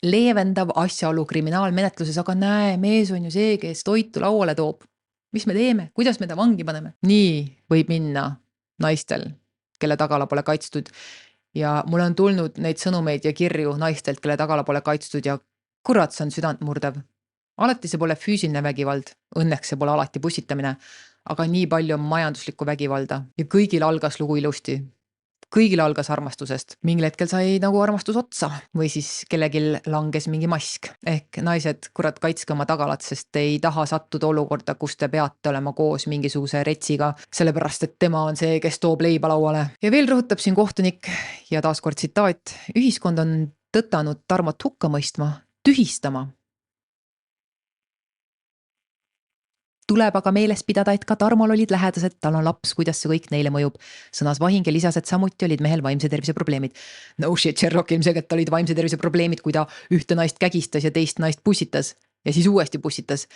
leevendav asjaolu kriminaalmenetluses, aga näe, mees on ju see, kes toitu lauale toob. Mis me teeme? Kuidas me ta vangi paneme? Nii võib minna naistel, kelle tagala pole kaitstud. Ja mul on tulnud neid sõnumeid ja kirju naistelt, kelle tagala pole kaitstud ja kurat, see on südantmurdev. Alati see pole füüsiline vägivald, õnneks see pole alati pussitamine, aga nii palju on majanduslikku vägivalda ja kõigil algas lugu ilusti. Kõigil algas armastusest. Mingil hetkel sai nagu armastus otsa või siis kellegil langes mingi mask. Ehk naised kurat kaitske oma tagalat, sest ei taha sattuda olukorda, kus te peate olema koos mingisuguse retsiga, sellepärast et tema on see, kes toob leiba lauale. Ja veel rõhutab siin kohtunik ja taaskord tsitaat. Ühiskond on tõtanud Tarmot hukka mõistma, tühistama Tuleb aga meeles pidada, et ka Tarmol olid lähedased, tal on laps, kuidas see kõik neile mõjub. Sõnas Vahing ja lisas, et samuti olid mehel vaimse tervise probleemid. No shit, Sherlock, ilmselgelt olid vaimse tervise probleemid, kui ta ühte naist kägistas ja teist naist pussitas ja siis uuesti pussitas.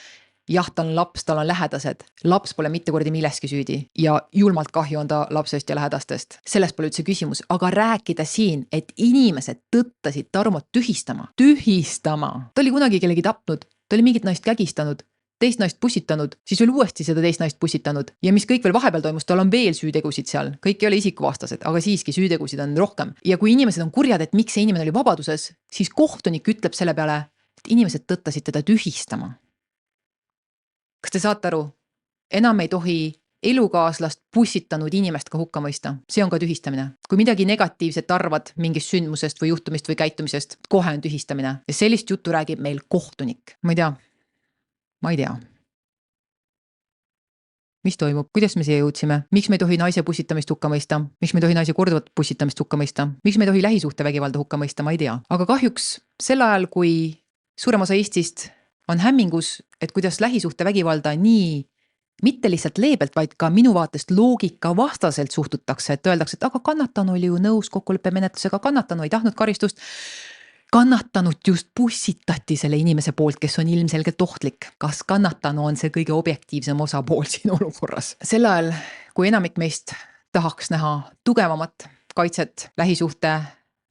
Jah, tal on laps, tal on lähedased. Laps pole mitte kordi milleski süüdi ja julmalt kahju on ta lapsest ja lähedastest. Sellest pole üldse küsimus, aga rääkida siin, et inimesed tõttasid Tarmot tühistama. Ta oli kunagi kellegi tapnud, ta oli mingit naist kägistanud, teist naist pussitanud, siis veel uuesti seda teist naist pussitanud ja mis kõik veel vahepeal toimus, tal on veel süütegusid seal, kõik ei ole isikuvastased, aga siiski süütegusid on rohkem. Ja kui inimesed on kurjad, et miks see inimene oli vabaduses, siis kohtunik ütleb selle peale, et inimesed tõttasid teda tühistama. Kas te saate aru? Enam ei tohi elukaaslast pussitanud inimest ka hukka mõista. See on ka tühistamine. Kui midagi negatiivset arvad mingist sündmusest või juhtumist või käitumisest, kohe on tühistamine. Ja sellist juttu räägib meil kohtunik. Ma ei tea. Mis toimub? Kuidas me siia jõudsime? Miks me ei tohi naise pussitamist hukka mõista? Miks me ei tohi naise korduvat pussitamist hukka mõista? Miks me ei tohi lähisuhte vägivalda hukka mõista? Ma ei tea. Aga kahjuks sel ajal, kui suurem osa Eestist on hämmingus, et kuidas lähisuhte vägivalda nii mitte lihtsalt leebelt, vaid ka minu vaatest loogika vastaselt suhtutakse, et öeldakse, et aga kannatanu oli ju nõus kokkuleppemenetlusega, kannatanu ei tahtnud karistust. Kannatanut just pussitati selle inimese poolt, kes on ilmselgelt ohtlik. Kas kannatanu on see kõige objektiivsem osapool siin olukorras? Sel ajal, kui enamik meist tahaks näha tugevamat kaitset lähisuhte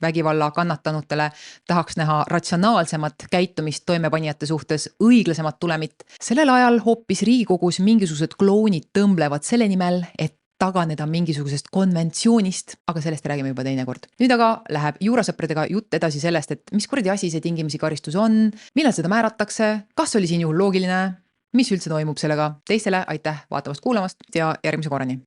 vägivalla kannatanutele, tahaks näha ratsionaalsemat käitumist toimepanijate suhtes, õiglasemat tulemit. Sellel ajal hoopis Riigikogus mingisugused kloonid tõmblevad selle nimel, et taganeda mingisugusest konventsioonist, aga sellest räägime juba teine kord. Nüüd aga läheb juurasõpradega jutt edasi sellest, et mis kordi asi see tingimisi karistus on, millal seda määratakse, kas oli siin juhul loogiline, mis üldse toimub sellega. Teistele aitäh vaatamast kuulamast ja järgmise korrani.